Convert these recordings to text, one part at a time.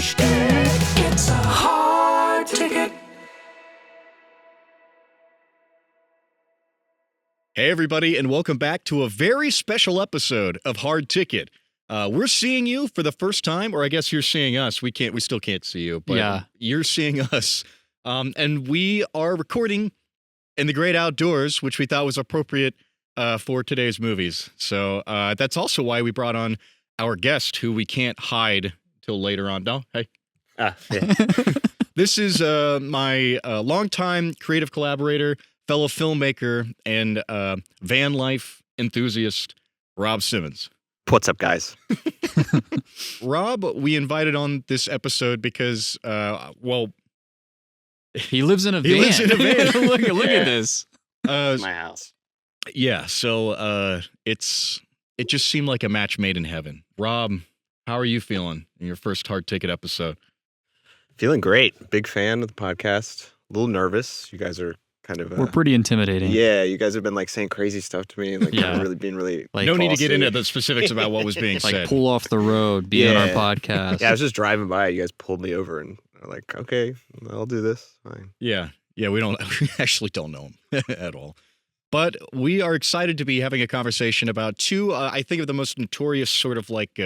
It's a hard ticket. Hey, everybody, and welcome back to a very special episode of Hard Ticket. We're seeing you for the first time, or I guess you're seeing us. We still can't see you, but you're seeing us. And we are recording in the great outdoors, which we thought was appropriate for today's movies. So that's also why we brought on our guest, who we can't hide till later on. No, hey. Yeah. This is my longtime creative collaborator, fellow filmmaker, and van life enthusiast, Rob Simmons. What's up, guys? Rob, we invited on this episode because, he lives in a van. He lives in a van. look at this. My house. Yeah, so it just seemed like a match made in heaven. Rob, how are you feeling in your first Hard Ticket episode? Feeling great. Big fan of the podcast. A little nervous. You guys are kind of... We're pretty intimidating. Yeah, you guys have been like saying crazy stuff to me. Like, being really... Like, no need to get into the specifics about what was being said. Like, pull off the road, be on our podcast. Yeah, I was just driving by. You guys pulled me over and are like, okay, I'll do this. Fine. Yeah, we actually don't know him at all. But we are excited to be having a conversation about two, I think, of the most notorious sort of like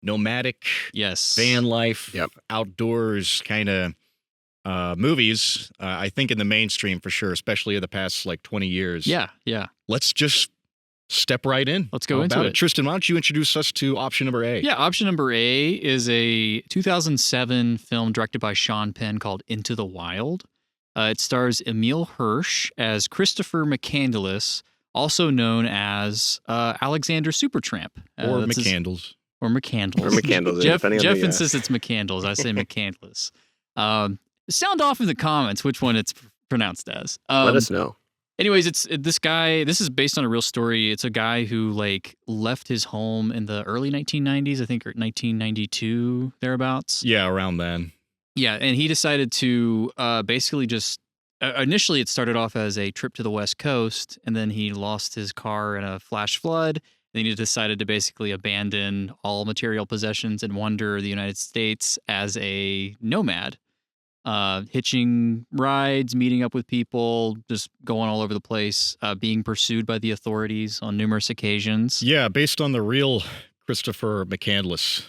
nomadic, van life, outdoors kind of movies, I think in the mainstream for sure, especially in the past like 20 years. Yeah. Let's just step right in. Let's go into it. Tristan, why don't you introduce us to option number A? Yeah, option number A is a 2007 film directed by Sean Penn called Into the Wild. It stars Emile Hirsch as Christopher McCandless, also known as Alexander Supertramp. Or McCandles. Or McCandles. Or McCandles. Jeff insists it's McCandles. I say McCandless. Sound off in the comments which one it's pronounced as. Let us know. Anyways, this guy. This is based on a real story. It's a guy who like left his home in the early 1990s, I think, or 1992 thereabouts. Yeah, around then. Yeah, and he decided to basically just. Initially, it started off as a trip to the West Coast, and then he lost his car in a flash flood. Then he decided to basically abandon all material possessions and wander the United States as a nomad, hitching rides, meeting up with people, just going all over the place, being pursued by the authorities on numerous occasions. Yeah, based on the real Christopher McCandless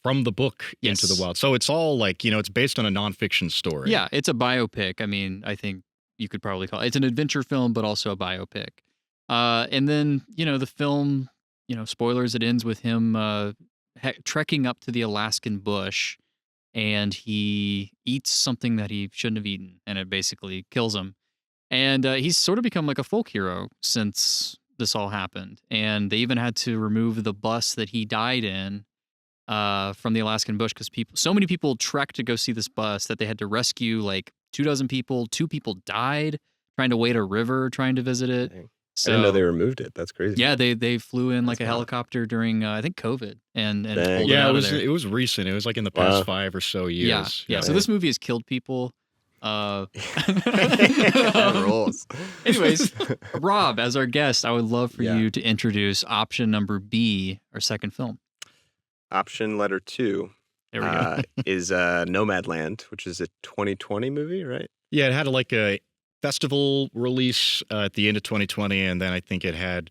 from the book Into the Wild. So it's all like, it's based on a nonfiction story. Yeah, it's a biopic. I mean, I think you could probably call it. It's an adventure film, but also a biopic. And then, the film, spoilers, it ends with him trekking up to the Alaskan bush, and he eats something that he shouldn't have eaten, and it basically kills him. And he's sort of become like a folk hero since this all happened. And they even had to remove the bus that he died in from the Alaskan bush because so many people trekked to go see this bus that they had to rescue like 24 people. 2 people died trying to wade a river, trying to visit it. Dang. So, I didn't know they removed it. That's crazy. Yeah, they flew in like a helicopter during I think COVID and pulled it out of there. It was recent. It was like in the past 5 or so years. Yeah. So this movie has killed people. Rules. Anyways, Rob, as our guest, I would love for you to introduce option number B, our second film. Option letter 2. There we go. Is Nomadland, which is a 2020 movie, right? Yeah, it had like a festival release at the end of 2020, and then I think it had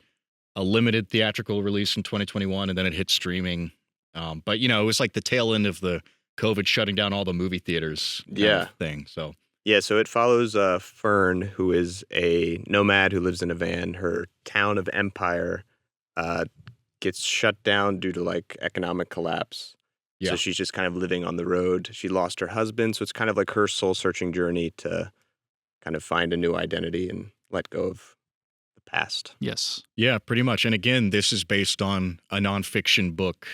a limited theatrical release in 2021, and then it hit streaming. But it was like the tail end of the COVID shutting down all the movie theaters thing. So it follows Fern, who is a nomad who lives in a van. Her town of Empire gets shut down due to like economic collapse. Yeah. So she's just kind of living on the road. She lost her husband, so it's kind of like her soul-searching journey to kind of find a new identity and let go of the past. Yes. Yeah, pretty much. And again, this is based on a nonfiction book,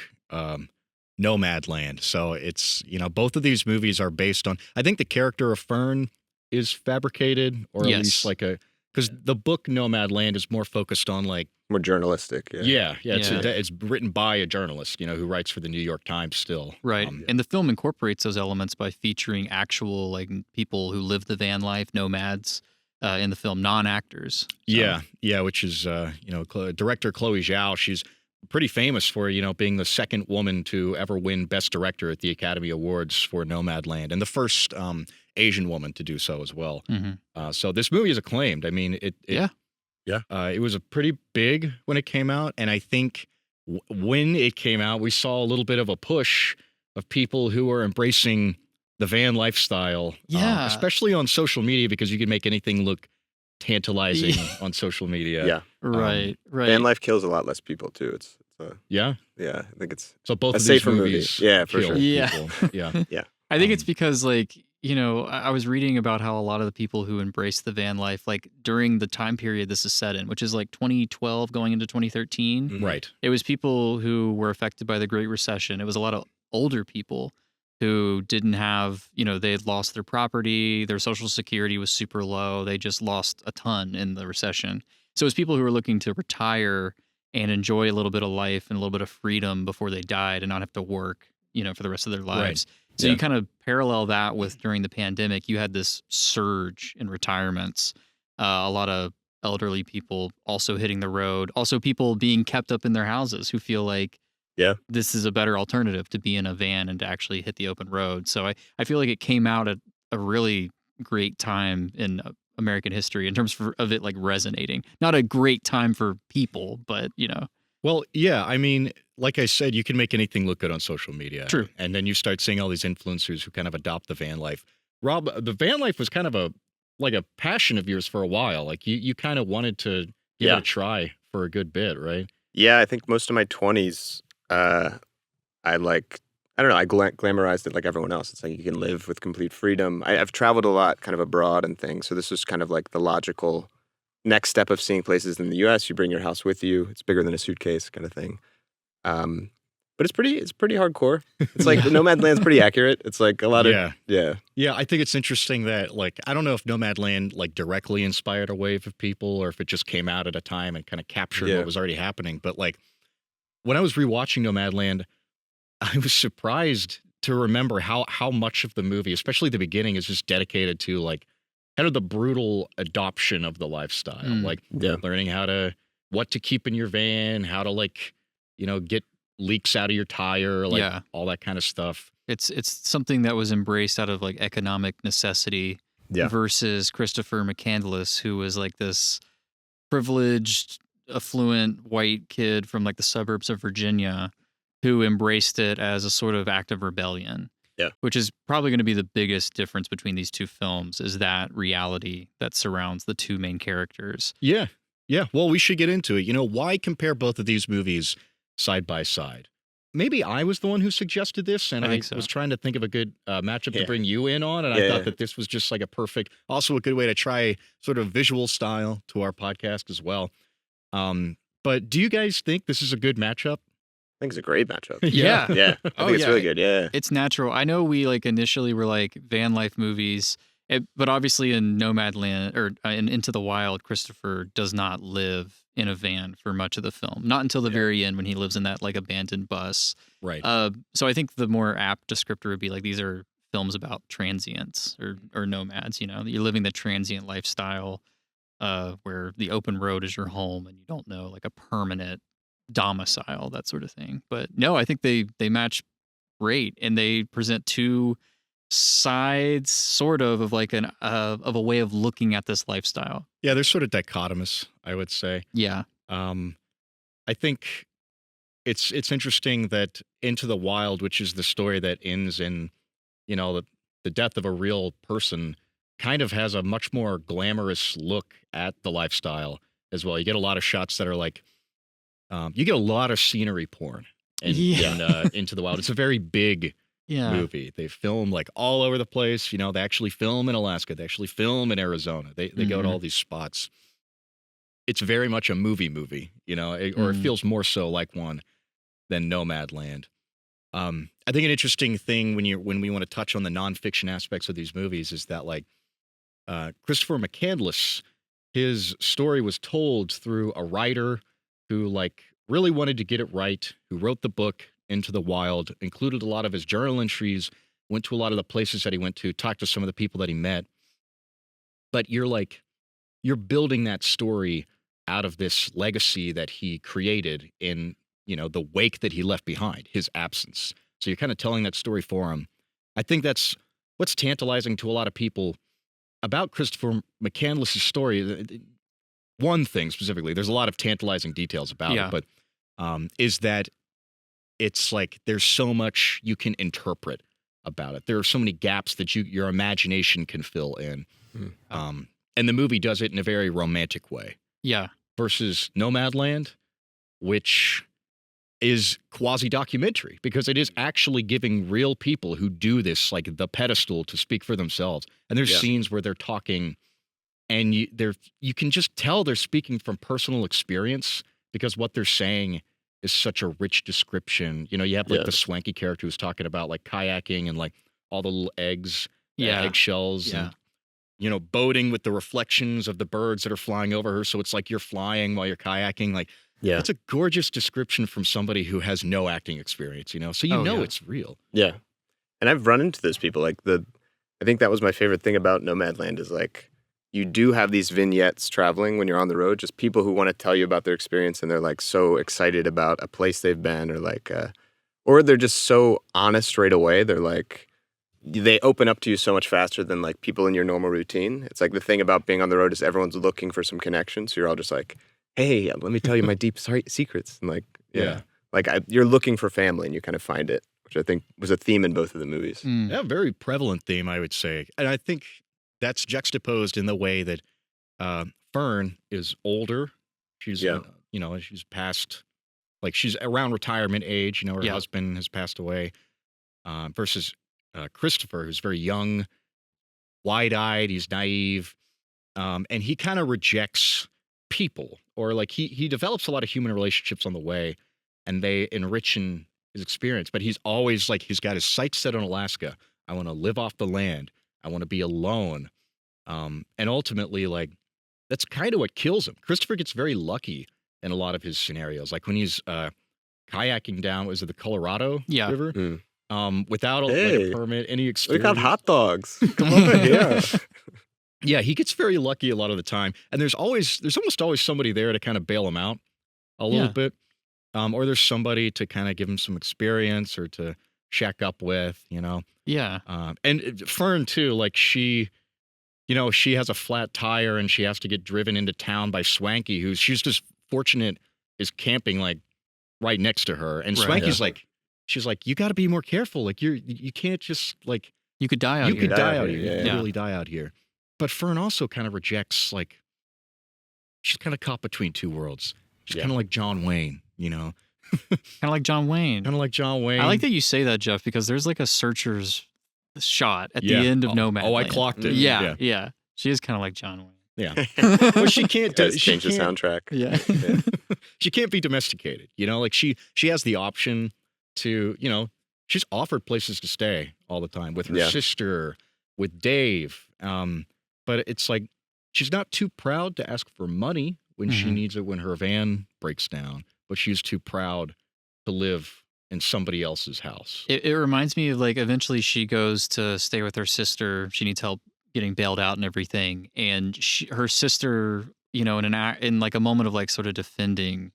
Nomadland. So it's, both of these movies are based on, I think the character of Fern is fabricated, or at least like because the book Nomadland is more focused on like, more journalistic. It's written by a journalist, who writes for the New York Times still. Right. And the film incorporates those elements by featuring actual like people who live the van life, nomads, in the film, non-actors. So. Yeah, which is, director Chloé Zhao. She's pretty famous for, being the second woman to ever win Best Director at the Academy Awards for Nomadland, and the first Asian woman to do so as well. So this movie is acclaimed. I mean, it was a pretty big when it came out, and I think when it came out, we saw a little bit of a push of people who are embracing the van lifestyle, especially on social media, because you can make anything look tantalizing on social media. Yeah. Right. Van life kills a lot less people too. It's yeah. I think it's So both a of these safer movies, movie. Yeah, for kill sure. Yeah. people. Yeah. I think it's because, like, I was reading about how a lot of the people who embraced the van life, like during the time period this is set in, which is like 2012 going into 2013, Right. it was people who were affected by the Great Recession. It was a lot of older people who didn't have, they had lost their property, their social security was super low, they just lost a ton in the recession. So it was people who were looking to retire and enjoy a little bit of life and a little bit of freedom before they died and not have to work, for the rest of their lives. Right. So you kind of parallel that with during the pandemic, you had this surge in retirements, a lot of elderly people also hitting the road, also people being kept up in their houses who feel like this is a better alternative to be in a van and to actually hit the open road. So I feel like it came out at a really great time in American history in terms of it like resonating. Not a great time for people, but Well, yeah, I mean, like I said, you can make anything look good on social media. True. And then you start seeing all these influencers who kind of adopt the van life. Rob, the van life was kind of a passion of yours for a while. Like you kind of wanted to give it a try for a good bit, right? Yeah, I think most of my 20s, I glamorized it like everyone else. It's like you can live with complete freedom. I've traveled a lot kind of abroad and things. So this was kind of like the logical next step of seeing places in the U.S. You bring your house with you. It's bigger than a suitcase kind of thing. But it's pretty hardcore. It's like Nomadland's pretty accurate. It's like a lot of Yeah, I think it's interesting that I don't know if Nomadland directly inspired a wave of people or if it just came out at a time and kind of captured what was already happening. But when I was rewatching Nomadland, I was surprised to remember how much of the movie, especially the beginning, is just dedicated to kind of the brutal adoption of the lifestyle, learning what to keep in your van, how to get leaks out of your tire, all that kind of stuff. It's something that was embraced out of economic necessity versus Christopher McCandless, who was this privileged, affluent white kid from the suburbs of Virginia who embraced it as a sort of act of rebellion. Yeah. Which is probably going to be the biggest difference between these two films, is that reality that surrounds the two main characters. Yeah. Yeah. Well, we should get into it. Why compare both of these movies side by side? Maybe I was the one who suggested this, and I was trying to think of a good matchup to bring you in on, and I thought that this was just a perfect, also a good way to try sort of visual style to our podcast as well. But do you guys think this is a good matchup? I think it's a great matchup. Yeah. Yeah. I think it's really good. Yeah. It's natural. I know we initially were van life movies, but obviously in Nomadland or in Into the Wild, Christopher does not live in a van for much of the film. Not until the very end when he lives in that abandoned bus. Right. So I think the more apt descriptor would be these are films about transients or nomads. You're living the transient lifestyle where the open road is your home and you don't know a permanent domicile, that sort of thing. But no, I think they match great, and they present two sides sort of of a way of looking at this lifestyle. Yeah, they're sort of dichotomous, I would say. Yeah. I think it's interesting that Into the Wild, which is the story that ends in the death of a real person, kind of has a much more glamorous look at the lifestyle as well. You get a lot of shots that are you get a lot of scenery porn in Into the Wild. It's a very big movie. They film all over the place. They actually film in Alaska. They actually film in Arizona. They go to all these spots. It's very much a movie, or it feels more so like one than Nomadland. I think an interesting thing when we want to touch on the nonfiction aspects of these movies is that Christopher McCandless, his story was told through a writer who really wanted to get it right, who wrote the book Into the Wild, included a lot of his journal entries, went to a lot of the places that he went to, talked to some of the people that he met. But you're building that story out of this legacy that he created in the wake that he left behind, his absence. So you're kind of telling that story for him. I think that's what's tantalizing to a lot of people about Christopher McCandless's story. One thing specifically, there's a lot of tantalizing details about it, but is that it's like there's so much you can interpret about it. There are so many gaps that your imagination can fill in. And the movie does it in a very romantic way. Yeah. Versus Nomadland, which is quasi-documentary because it is actually giving real people who do this, like the pedestal to speak for themselves. And there's scenes where they're talking and you can just tell they're speaking from personal experience because what they're saying is such a rich description. You have like the swanky character who's talking about like kayaking and like all the little eggs, eggshells, and boating with the reflections of the birds that are flying over her. So it's like you're flying while you're kayaking. Like, it's a gorgeous description from somebody who has no acting experience, so it's real. Yeah. And I've run into those people. Like I think that was my favorite thing about Nomadland is like, you do have these vignettes traveling when you're on the road, just people who want to tell you about their experience and they're like so excited about a place they've been or like, or they're just so honest right away. They're like, they open up to you so much faster than like people in your normal routine. It's like the thing about being on the road is everyone's looking for some connection. So you're all just like, hey, let me tell you my deep secrets. And like, you're looking for family and you kind of find it, which I think was a theme in both of the movies. Yeah, very prevalent theme, I would say. And I think that's juxtaposed in the way that Fern is older. She's, she's past, like she's around retirement age. Her husband has passed away versus Christopher, who's very young, wide-eyed, he's naive, and he kind of rejects people, or like he develops a lot of human relationships on the way, and they enrich his experience. But he's always like, he's got his sights set on Alaska. I want to live off the land. I want to be alone. And ultimately, like, that's kind of what kills him. Christopher gets very lucky in a lot of his scenarios. Like when he's kayaking down, was it the Colorado River? Without a permit, any experience. We got hot dogs. Come on, Yeah, he gets very lucky a lot of the time. And there's almost always somebody there to kind of bail him out a little bit. Or there's somebody to kind of give him some experience or to shack up with, Yeah. And Fern, too, like she has a flat tire and she has to get driven into town by Swanky, she's just fortunate is camping like right next to her. And Swanky's like, she's like, you got to be more careful. Like you can't just like, you could die out here. You could die out here. You could really die out here. But Fern also kind of rejects, like, she's kind of caught between two worlds. She's kind of like John Wayne, Kind of like John Wayne. Kind of like John Wayne. I like that you say that, Jeff, because there's like a searcher's shot at the end of Nomadland. Oh, I clocked it. Yeah. She is kind of like John Wayne. Yeah. But she can't change the soundtrack. Yeah. She can't be domesticated, like she has the option to, she's offered places to stay all the time with her sister, with Dave. But it's like she's not too proud to ask for money when she needs it when her van breaks down, but she's too proud to live in somebody else's house. It reminds me of like eventually she goes to stay with her sister. She needs help getting bailed out and everything. And her sister, in like a moment of like sort of defending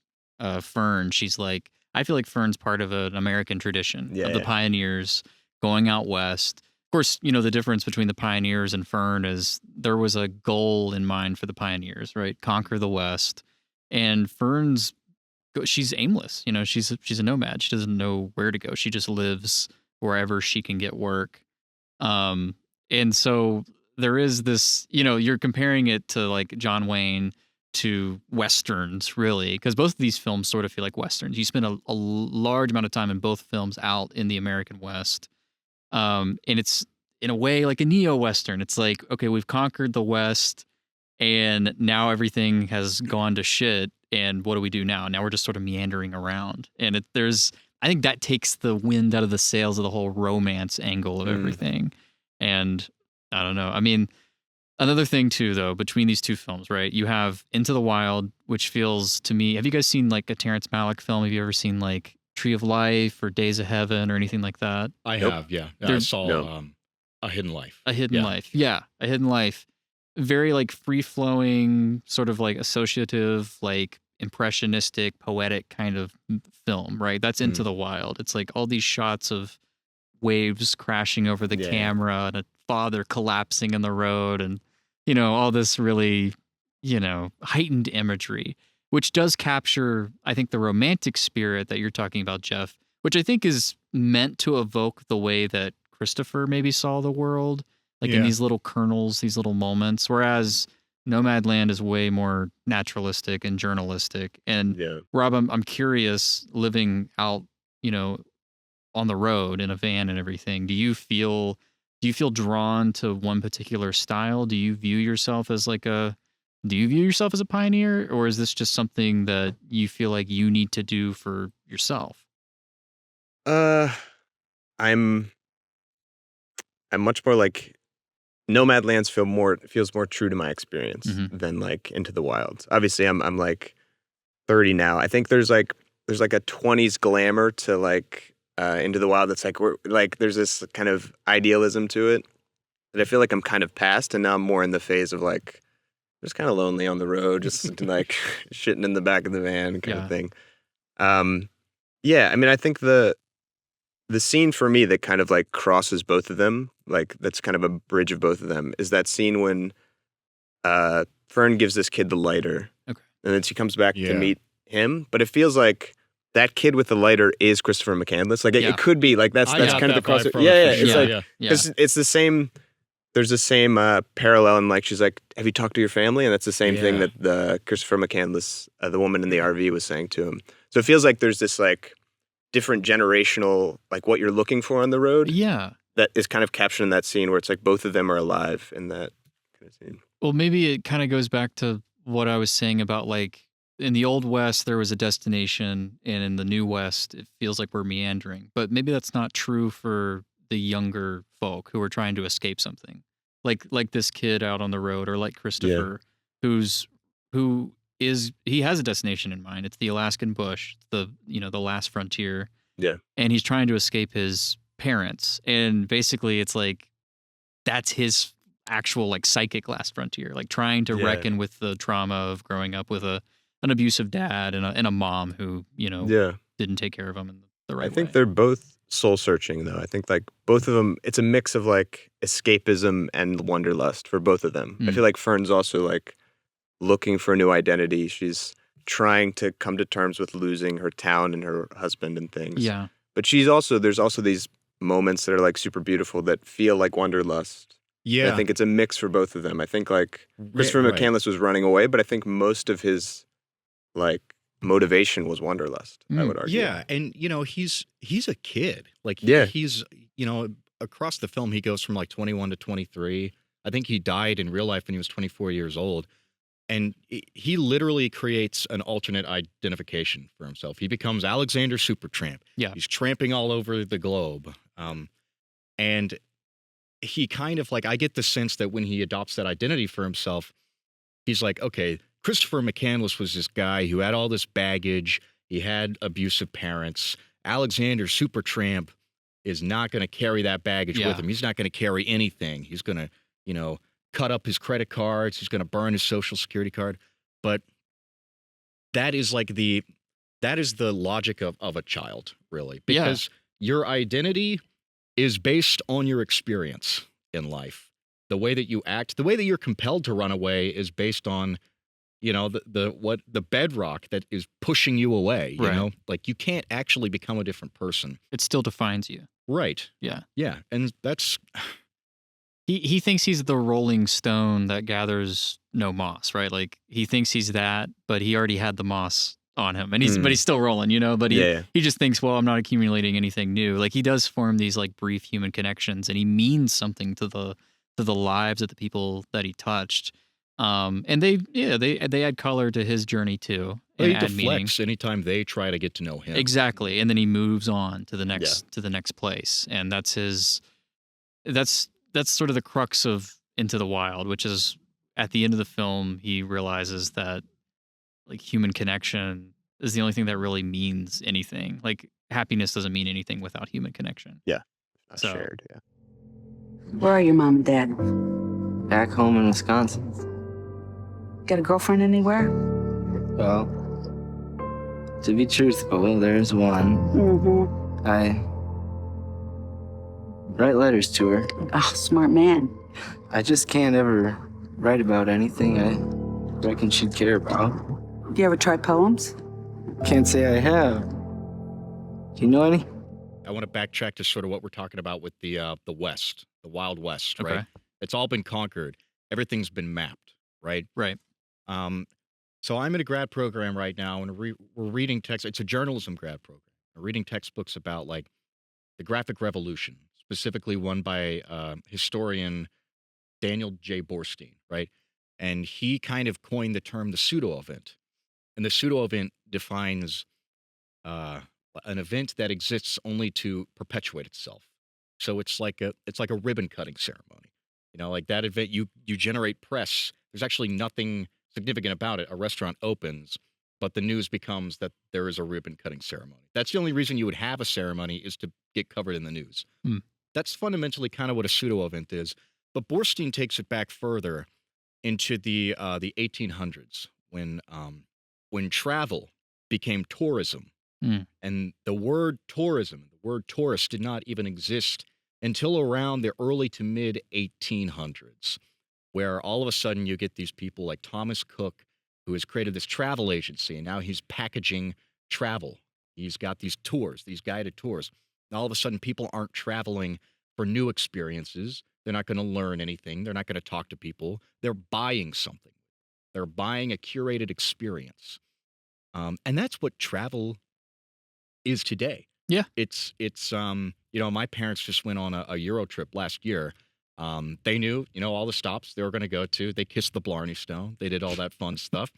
Fern, she's like, I feel like Fern's part of an American tradition of the pioneers going out west. Of course, the difference between the pioneers and Fern is there was a goal in mind for the pioneers, right? Conquer the West. And she's aimless. She's a nomad. She doesn't know where to go. She just lives wherever she can get work. And so there is this, you're comparing it to like John Wayne to Westerns, really, because both of these films sort of feel like Westerns. You spend a large amount of time in both films out in the American West. And it's in a way like a neo-Western. It's like, okay, we've conquered the West and now everything has gone to shit. And what do we do now? Now we're just sort of meandering around. And I think that takes the wind out of the sails of the whole romance angle of everything. And I don't know. I mean, another thing too, though, between these two films, right? You have Into the Wild, which feels to me, have you guys seen like a Terrence Malick film? Have you ever seen like Tree of Life or Days of Heaven or anything like that? I have, yeah. I saw A Hidden Life. A Hidden Life. Yeah, A Hidden Life. Very like free-flowing, sort of like associative, like impressionistic, poetic kind of film, right? That's Into the Wild. It's like all these shots of waves crashing over the camera and a father collapsing in the road and, all this really, heightened imagery, which does capture, I think, the romantic spirit that you're talking about, Jeff, which I think is meant to evoke the way that Christopher maybe saw the world, like in these little kernels, these little moments, whereas Nomadland is way more naturalistic and journalistic. And Rob, I'm curious, living out, on the road in a van and everything, do you feel drawn to one particular style? Do you view yourself as a pioneer, or is this just something that you feel like you need to do for yourself? I'm much more like Nomadlands feels more true to my experience than like Into the Wilds. Obviously, I'm like 30 now. I think there's like a 20s glamour to like Into the Wild. That's like there's this kind of idealism to it that I feel like I'm kind of past, and now I'm more in the phase of like just kind of lonely on the road, just like shitting in the back of the van kind of thing. I mean, I think the scene for me that kind of like crosses both of them, like that's kind of a bridge of both of them, is that scene when Fern gives this kid the lighter, and then she comes back to meet him. But it feels like that kid with the lighter is Christopher McCandless. Like it could be like that's kind of the crossover. It's like it's the same. There's the same parallel, and like she's like, "Have you talked to your family?" And that's the same thing that the Christopher McCandless, the woman in the RV, was saying to him. So it feels like there's this like different generational, like what you're looking for on the road. Yeah. That is kind of captured in that scene where it's like both of them are alive in that kind of scene. Well, maybe it kind of goes back to what I was saying about like in the Old West, there was a destination, and in the New West, it feels like we're meandering. But maybe that's not true for the younger folk who are trying to escape something. Like this kid out on the road, or like Christopher, who has a destination in mind. It's the Alaskan bush, the last frontier. Yeah. And he's trying to escape his parents. And basically it's like that's his actual like psychic last frontier, like trying to reckon with the trauma of growing up with an abusive dad and a mom who, didn't take care of him in the right way. I think they're both soul searching though. I think like both of them, it's a mix of like escapism and wanderlust for both of them. I feel like Fern's also like looking for a new identity. She's trying to come to terms with losing her town and her husband and things. Yeah. But there's also these moments that are like super beautiful that feel like wanderlust. Yeah. And I think it's a mix for both of them. I think like Christopher McCandless was running away, but I think most of his like motivation was wanderlust, I would argue. Yeah. And he's a kid. Like he's across the film he goes from like 21 to 23. I think he died in real life when he was 24 years old. And he literally creates an alternate identification for himself. He becomes Alexander Supertramp. Yeah. He's tramping all over the globe. And he kind of like, I get the sense that when he adopts that identity for himself, he's like, okay, Christopher McCandless was this guy who had all this baggage. He had abusive parents. Alexander Supertramp is not going to carry that baggage with him. He's not going to carry anything. He's going to, cut up his credit cards. He's going to burn his social security card. But that is the logic of a child, really, because your identity is based on your experience in life. The way that you act, the way that you're compelled to run away is based on, the bedrock that is pushing you away, you know? Like you can't actually become a different person. It still defines you. Right. Yeah. Yeah. And that's He thinks he's the rolling stone that gathers no moss, right? Like he thinks he's that, but he already had the moss on him, and he's still rolling, But he just thinks, well, I'm not accumulating anything new. Like he does form these like brief human connections, and he means something to the lives of the people that he touched. And they add color to his journey too. Well, he deflects anytime they try to get to know him. Exactly, and then he moves on to the next place, and that's sort of the crux of Into the Wild, which is at the end of the film, he realizes that like human connection is the only thing that really means anything. Like happiness doesn't mean anything without human connection. Yeah. Shared. Yeah. Where are your mom and dad? Back home in Wisconsin. Got a girlfriend anywhere? Well, To be truthful, there's one. Mm-hmm. I write letters to her. Oh, smart man. I just can't ever write about anything I reckon she'd care about. You ever try poems? Can't say I have. Do you know any? I want to backtrack to sort of what we're talking about with the West, the Wild West, right? Okay. It's all been conquered. Everything's been mapped, right? Right. So I'm in a grad program right now, and we're reading text. It's a journalism grad program. We're reading textbooks about like the graphic revolution, specifically one by historian Daniel J. Borstein, right? And he kind of coined the term the pseudo-event. And the pseudo-event defines an event that exists only to perpetuate itself. So it's like a ribbon cutting ceremony. You know, like that event, you generate press. There's actually nothing significant about it. A restaurant opens, but the news becomes that there is a ribbon cutting ceremony. That's the only reason you would have a ceremony, is to get covered in the news. That's fundamentally kind of what a pseudo event is. But Borstein takes it back further into the 1800s when travel became tourism. And the word tourism, the word tourist, did not even exist until around the early to mid 1800s, where all of a sudden you get these people like Thomas Cook, who has created this travel agency, and now he's packaging travel. He's got these tours, these guided tours. And all of a sudden, people aren't traveling for new experiences. They're not going to learn anything. They're not going to talk to people. They're buying something. They're buying a curated experience. And that's what travel is today. Yeah. It's you know, my parents just went on a Euro trip last year. They knew, you know, all the stops they were going to go to. They kissed the Blarney Stone. They did all that fun stuff.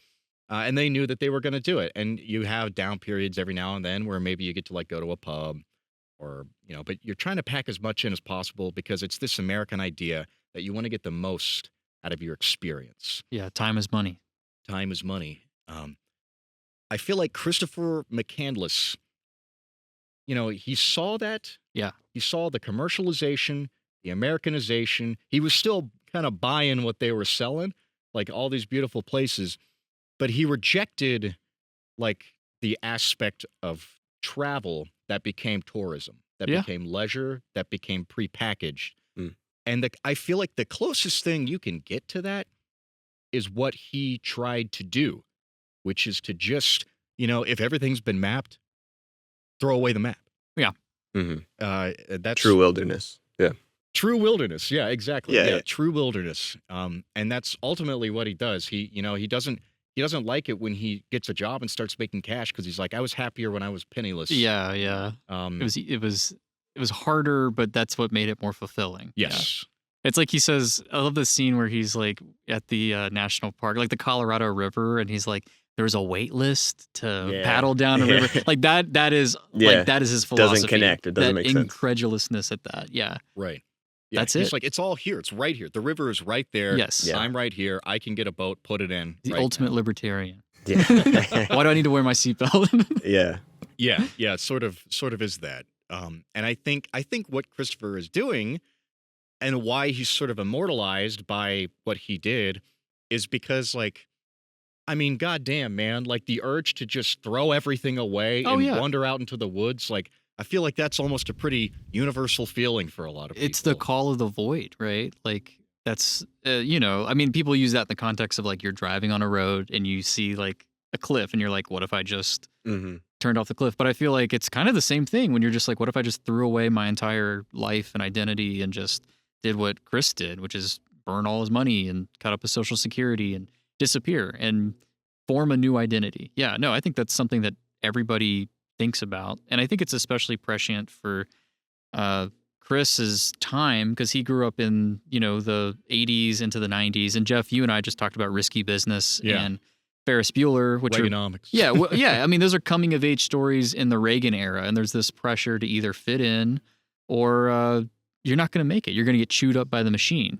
And they knew that they were going to do it. And you have down periods every now and then where maybe you get to like go to a pub or, you know, but you're trying to pack as much in as possible because it's this American idea that you want to get the most out of your experience. Yeah. Time is money. Time is money. I feel like Christopher McCandless, you know, he saw that. Yeah. He saw the commercialization, the Americanization. He was still kind of buying what they were selling, like all these beautiful places, but he rejected like the aspect of travel that became tourism, that became leisure, that became prepackaged. And I feel like the closest thing you can get to that is what he tried to do, which is to just, you know, if everything's been mapped, throw away the map. Yeah. That's True wilderness. Yeah. True wilderness. Yeah, exactly. Yeah. True wilderness. And that's ultimately what he does. He, you know, he doesn't like it when he gets a job and starts making cash because he's like, I was happier when I was penniless. Yeah. Yeah. It was harder, but that's what made it more fulfilling. Yes. Yeah. It's like he says, I love this scene where he's like at the national park, like the Colorado River, and he's like, there's a wait list to paddle down a river. Like that is like that is his philosophy. Doesn't connect. It doesn't make sense. Incredulousness at that. Yeah. Right. Yeah. That's He's it. like, it's all here. It's right here. The river is right there. Yes. Yeah. I'm right here. I can get a boat, put it in. The right ultimate now. libertarian. Yeah. Why do I need to wear my seatbelt? Yeah. Yeah. It sort of is that. And I think what Christopher is doing and why he's sort of immortalized by what he did is because, like, I mean, goddamn, man, like the urge to just throw everything away and wander out into the woods, like, I feel like that's almost a pretty universal feeling for a lot of people. It's the call of the void, right? Like that's, you know, I mean, people use that in the context of like you're driving on a road and you see like a cliff and you're like, what if I just turned off the cliff? But I feel like it's kind of the same thing when you're just like, what if I just threw away my entire life and identity and just did what Chris did, which is burn all his money and cut up his Social Security and disappear and form a new identity. Yeah, no, I think that's something that everybody thinks about. And I think it's especially prescient for Chris's time because he grew up in, you know, the 80s into the 90s. And Jeff, you and I just talked about Risky Business and Ferris Bueller, which Reaganomics. Yeah. I mean, those are coming of age stories in the Reagan era. And there's this pressure to either fit in or you're not going to make it. You're going to get chewed up by the machine.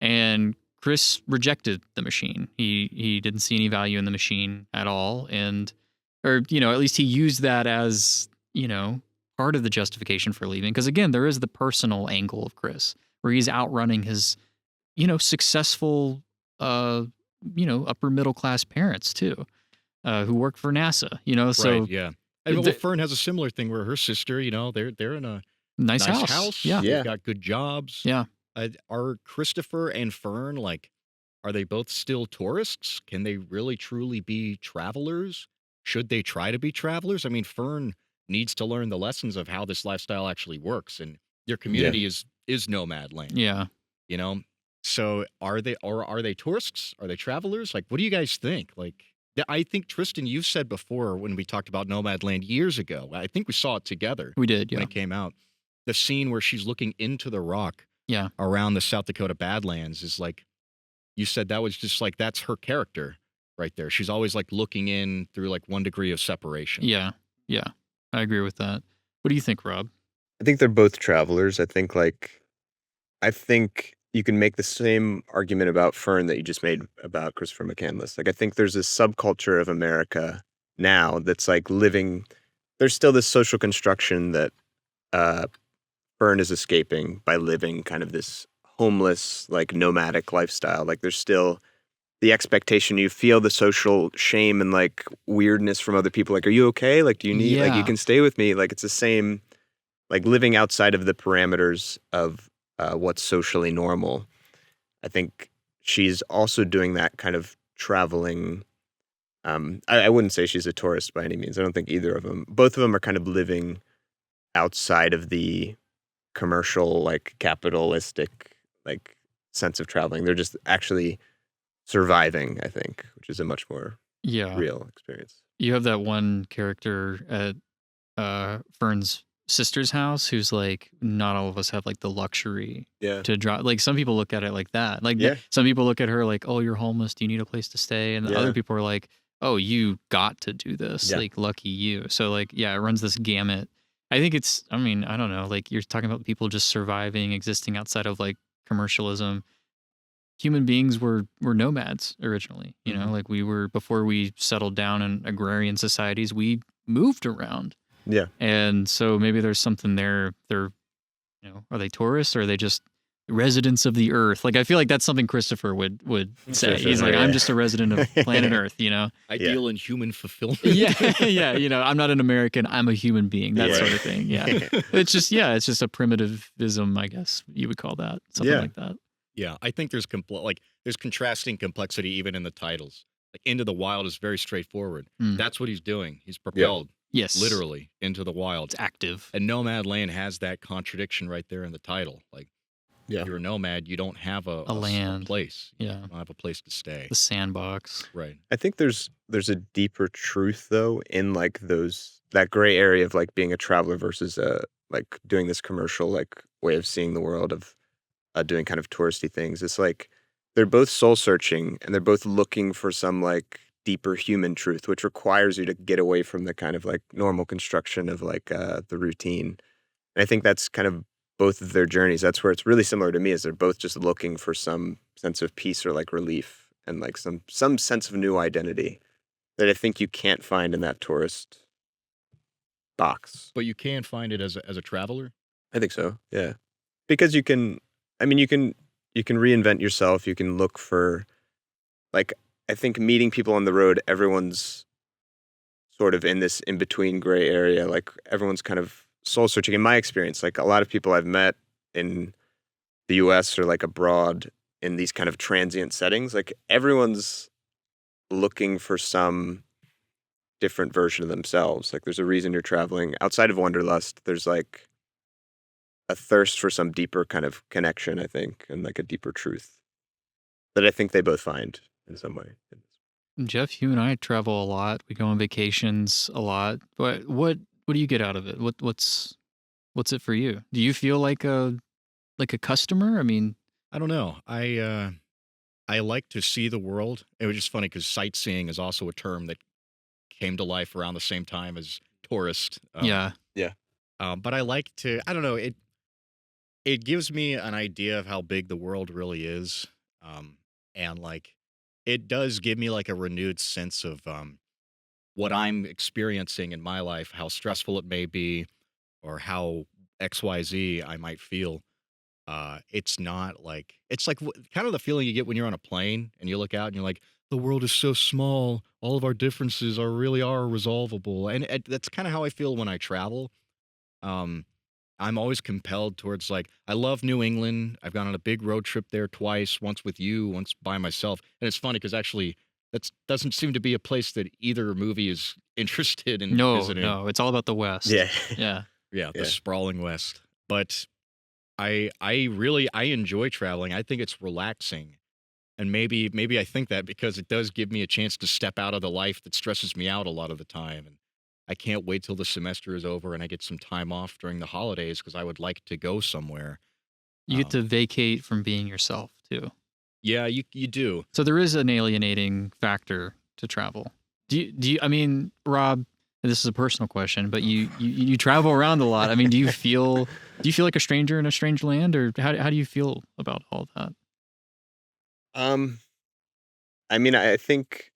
And Chris rejected the machine. He didn't see any value in the machine at all. Or, you know, at least he used that as, you know, part of the justification for leaving. Because again, there is the personal angle of Chris where he's outrunning his, you know, successful, you know, upper middle class parents too. who work for NASA. You know, so right, yeah. And well, Fern has a similar thing where her sister, they're in a nice nice house. house. Yeah, They've Yeah. got good jobs. yeah. Are Christopher and Fern like, are they both still tourists? Can they really truly be travelers? Should they try to be travelers? I mean, Fern needs to learn the lessons of how this lifestyle actually works, and their community is Nomadland. Yeah. You know, so are they tourists? Are they travelers? Like, what do you guys think? Like, I think Tristan, you said before when we talked about Nomadland years ago. I think we saw it together We did, when yeah. it came out. The scene where she's looking into the rock Yeah. around the South Dakota Badlands is like, you said that was just like, that's her character right there. She's always like looking in through like 1 degree of separation. Yeah. Yeah. I agree with that. What do you think, Rob? I think they're both travelers. I think you can make the same argument about Fern that you just made about Christopher McCandless. Like, I think there's a subculture of America now that's like living. There's still this social construction that Fern is escaping by living kind of this homeless, like nomadic lifestyle. Like, there's still the expectation. You feel the social shame and like weirdness from other people. Like, are you okay? Like, do you need, like, you Yeah. can stay with me. Like, it's the same, like living outside of the parameters of what's socially normal. I think she's also doing that kind of traveling. I wouldn't say she's a tourist by any means. I don't think either of them. Both of them are kind of living outside of the commercial, like capitalistic, like sense of traveling. They're just actually surviving, I think, which is a much more Yeah. real experience. You have that one character at Fern's sister's house who's like, not all of us have like the luxury Yeah. to drive. Like, some people look at it like that. Like, Yeah. some people look at her like, oh, you're homeless. Do you need a place to stay? And Yeah. other people are like, oh, you got to do this. Yeah. Like, lucky you. So, like, yeah, it runs this gamut. I think I don't know. Like, you're talking about people just surviving, existing outside of like commercialism. Human beings were nomads originally. You know, like before we settled down in agrarian societies, we moved around. Yeah. And so maybe there's something there. They're, are they tourists or are they just residents of the earth? Like, I feel like that's something Christopher would say. Sure, He's like, yeah. I'm just a resident of planet Earth, Ideal and human fulfillment. yeah, I'm not an American. I'm a human being. That Yeah. sort of thing. Yeah. It's just a primitivism, I guess you would call that. Something Yeah. like that. Yeah, I think there's contrasting complexity even in the titles. Like, Into the Wild is very straightforward. Mm. That's what he's doing. He's propelled Yes. literally into the wild. It's active. And Nomadland has that contradiction right there in the title. Like, Yeah. if you're a nomad, you don't have a land. place. Yeah. You don't have a place to stay. The sandbox. Right. I think there's a deeper truth though in like that gray area of like being a traveler versus like doing this commercial like way of seeing the world of doing kind of touristy things. It's like they're both soul searching and they're both looking for some like deeper human truth, which requires you to get away from the kind of like normal construction of like the routine. And I think that's kind of both of their journeys. That's where it's really similar to me, is they're both just looking for some sense of peace or like relief and like some sense of new identity that I think you can't find in that tourist box. But you can find it as a traveler. I think so. Yeah. Because you can reinvent yourself. You can look for, like, I think meeting people on the road, everyone's sort of in this in-between gray area. Like, everyone's kind of soul searching. In my experience, like a lot of people I've met in the US or like abroad in these kind of transient settings, like everyone's looking for some different version of themselves. Like, there's a reason you're traveling. Outside of wanderlust, there's like a thirst for some deeper kind of connection, I think, and like a deeper truth that I think they both find in some way. Jeff, you and I travel a lot. We go on vacations a lot. But what do you get out of it? What's it for you? Do you feel like a customer? I mean, I don't know. I like to see the world. It was just funny because sightseeing is also a term that came to life around the same time as tourist. yeah. But I like to, I don't know, it gives me an idea of how big the world really is. And like, it does give me like a renewed sense of what I'm experiencing in my life, how stressful it may be, or how XYZ I might feel. It's not like, it's like kind of the feeling you get when you're on a plane and you look out and you're like, the world is so small. All of our differences really are resolvable. And that's kind of how I feel when I travel. Um, I'm always compelled towards like, I love New England. I've gone on a big road trip there twice, once with you, once by myself. And it's funny because actually that doesn't seem to be a place that either movie is interested in visiting. No, it's all about the West. Yeah. Yeah. Yeah, the Yeah. sprawling West. But I really enjoy traveling. I think it's relaxing. And maybe I think that because it does give me a chance to step out of the life that stresses me out a lot of the time. And I can't wait till the semester is over and I get some time off during the holidays because I would like to go somewhere. You get to vacate from being yourself too. Yeah, you do. So there is an alienating factor to travel. Do you I mean, Rob, this is a personal question, but you travel around a lot. I mean, do you feel like a stranger in a strange land, or how do you feel about all that? I mean, I think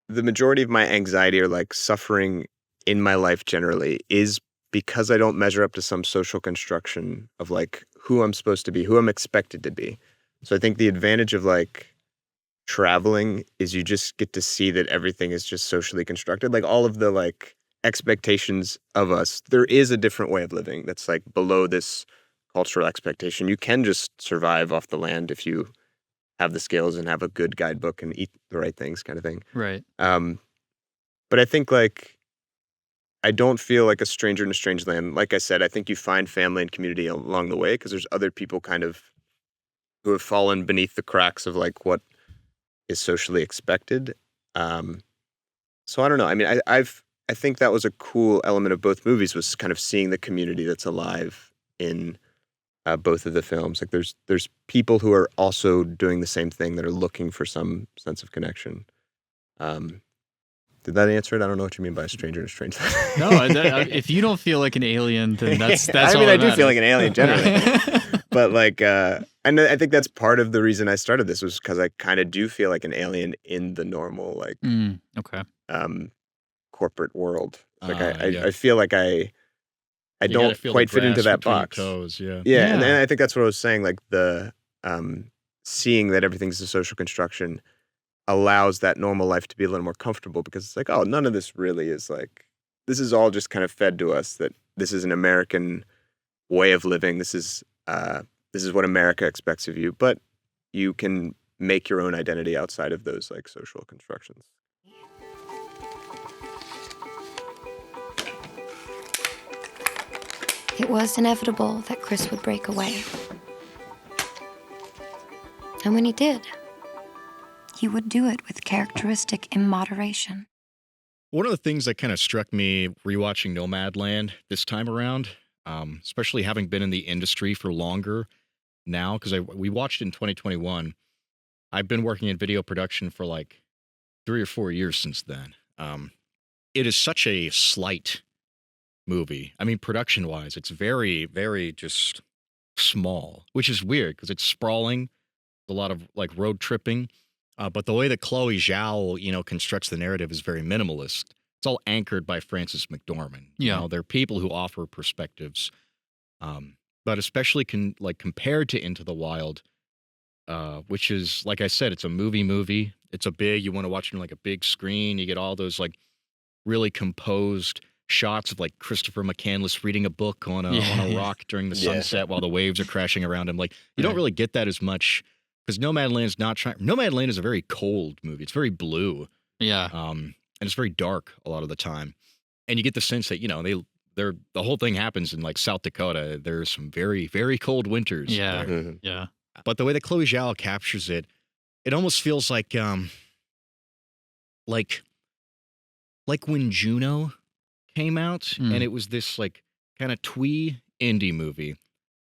the majority of my anxiety or like suffering in my life generally is because I don't measure up to some social construction of like who I'm supposed to be, who I'm expected to be. So I think the advantage of like traveling is you just get to see that everything is just socially constructed. Like all of the like expectations of us, there is a different way of living that's like below this cultural expectation. You can just survive off the land if you have the skills and have a good guidebook and eat the right things kind of thing. Right. But I think like I don't feel like a stranger in a strange land. Like I said, I think you find family and community along the way because there's other people kind of who have fallen beneath the cracks of like what is socially expected. So I don't know. I mean, I think that was a cool element of both movies was kind of seeing the community that's alive in both of the films. Like there's people who are also doing the same thing that are looking for some sense of connection. Did that answer it? I don't know what you mean by a stranger in a strange land. No, if you don't feel like an alien, then that's I all mean, that I do feel matters. like an alien generally. But like, and I think that's part of the reason I started this was because I kind of do feel like an alien in the normal like Okay. corporate world. Like Yeah. I feel like I You gotta don't feel quite the fit into grass that between your box. toes, yeah. Yeah, and Yeah. I think that's what I was saying. Like the seeing that everything's a social construction allows that normal life to be a little more comfortable because it's like, oh, none of this really is like, this is all just kind of fed to us that this is an American way of living. This is what America expects of you, but you can make your own identity outside of those like social constructions. It was inevitable that Chris would break away. And when he did, he would do it with characteristic immoderation. One of the things that kind of struck me rewatching Nomadland this time around, especially having been in the industry for longer now, because we watched it in 2021. I've been working in video production for like 3 or 4 years since then. It is such a slight movie. I mean, production-wise, it's very, very just small, which is weird because it's sprawling, a lot of like road tripping. But the way that Chloé Zhao, constructs the narrative is very minimalist. It's all anchored by Frances McDormand. Yeah. They're people who offer perspectives. But especially compared to Into the Wild, which is, like I said, it's a movie. It's you want to watch it on like a big screen. You get all those like really composed shots of like Christopher McCandless reading a book on a rock during the sunset while the waves are crashing around him. Like you don't really get that as much because Nomadland is a very cold movie. It's very blue. Yeah. And it's very dark a lot of the time. And you get the sense that, the whole thing happens in like South Dakota. There's some very, very cold winters. Yeah. there. Mhm. Yeah. But the way that Chloé Zhao captures it, it almost feels like when Juno came out and it was this like kind of twee indie movie.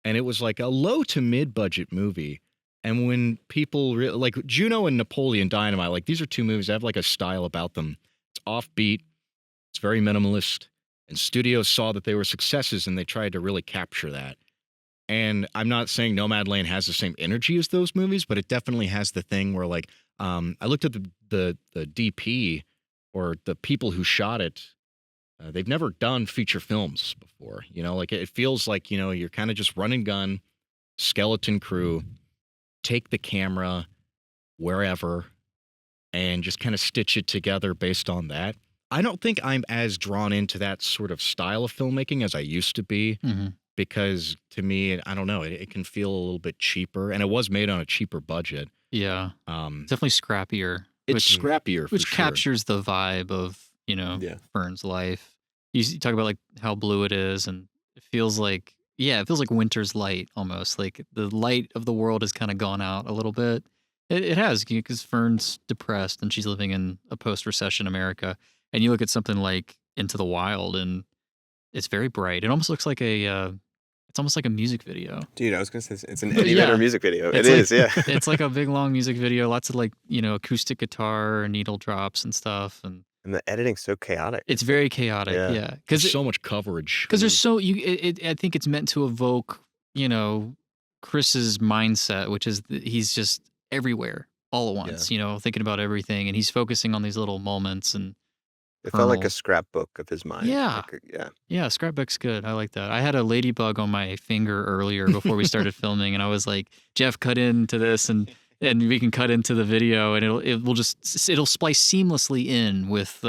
And it was like a low to mid budget movie. And when people like Juno and Napoleon Dynamite, like these are two movies that have like a style about them. It's offbeat. It's very minimalist. And studios saw that they were successes and they tried to really capture that. And I'm not saying Nomadland has the same energy as those movies, but it definitely has the thing where like I looked at the DP or the people who shot it. They've never done feature films before. Like it feels like, you're kind of just run and gun, skeleton crew, take the camera wherever, and just kind of stitch it together based on that. I don't think I'm as drawn into that sort of style of filmmaking as I used to be, because to me, I don't know, it can feel a little bit cheaper, and it was made on a cheaper budget. Yeah. Definitely scrappier. It's scrappier, which for sure. captures the vibe of, Fern's life. You talk about like how blue it is, and it feels like winter's light almost. Like the light of the world has kind of gone out a little bit. It has, because Fern's depressed and she's living in a post-recession America. And you look at something like Into the Wild, and it's very bright. It almost looks like it's almost like a music video. Dude, I was gonna say it's an Eddie Vedder music video. It is, yeah. It's like a big long music video. Lots of like acoustic guitar, needle drops, and stuff, and the editing's so chaotic. It's very chaotic. Yeah, because there's so much coverage. Because there's I think it's meant to evoke Chris's mindset, which is he's just everywhere all at once. Thinking about everything, and he's focusing on these little moments and. It felt like a scrapbook of his mind. Yeah. Yeah, scrapbook's good. I like that. I had a ladybug on my finger earlier before we started filming, and I was like, Jeff, cut into this, and we can cut into the video, and it'll splice seamlessly in with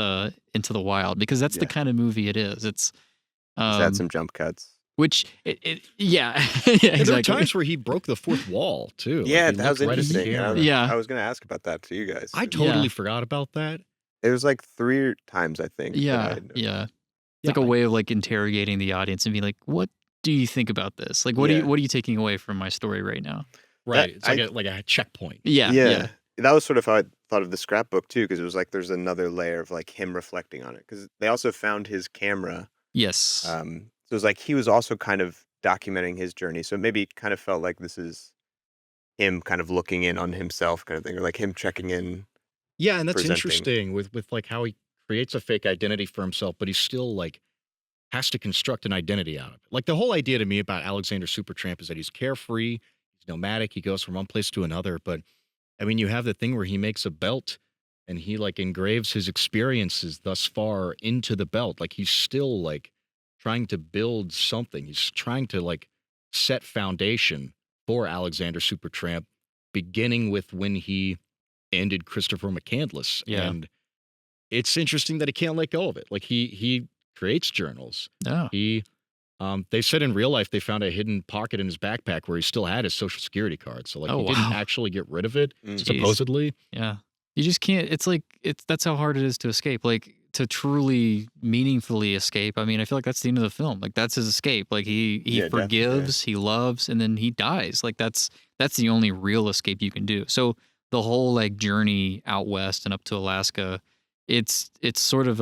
Into the Wild, because that's the kind of movie it is. It's had some jump cuts. Which yeah, exactly. There were times where he broke the fourth wall too. Yeah, that was interesting. I was going to ask about that to you guys. I totally forgot about that. It was like 3 times, I think. Yeah. It's like a way of like interrogating the audience and being like, "What do you think about this? Like, what are you taking away from my story right now?" Right. It's like a checkpoint. Yeah. That was sort of how I thought of the scrapbook too, because it was like there's another layer of like him reflecting on it, because they also found his camera. Yes. So it was like he was also kind of documenting his journey. So maybe it kind of felt like this is him kind of looking in on himself, kind of thing, or like him checking in. Yeah, and that's interesting with like how he creates a fake identity for himself, but he still like has to construct an identity out of it. Like the whole idea to me about Alexander Supertramp is that he's carefree, he's nomadic, he goes from one place to another. But I mean, you have the thing where he makes a belt and he like engraves his experiences thus far into the belt. Like he's still like trying to build something. He's trying to like set foundation for Alexander Supertramp, beginning with when he ended Christopher McCandless. Yeah. And it's interesting that he can't let go of it. Like he creates journals. Yeah. They said in real life they found a hidden pocket in his backpack where he still had his social security card. So like he didn't actually get rid of it, supposedly. Yeah. You just can't, that's how hard it is to escape. Like to truly meaningfully escape. I mean, I feel like that's the end of the film. Like that's his escape. Like he forgives, he loves, and then he dies. Like that's the only real escape you can do. So the whole like journey out west and up to Alaska, it's sort of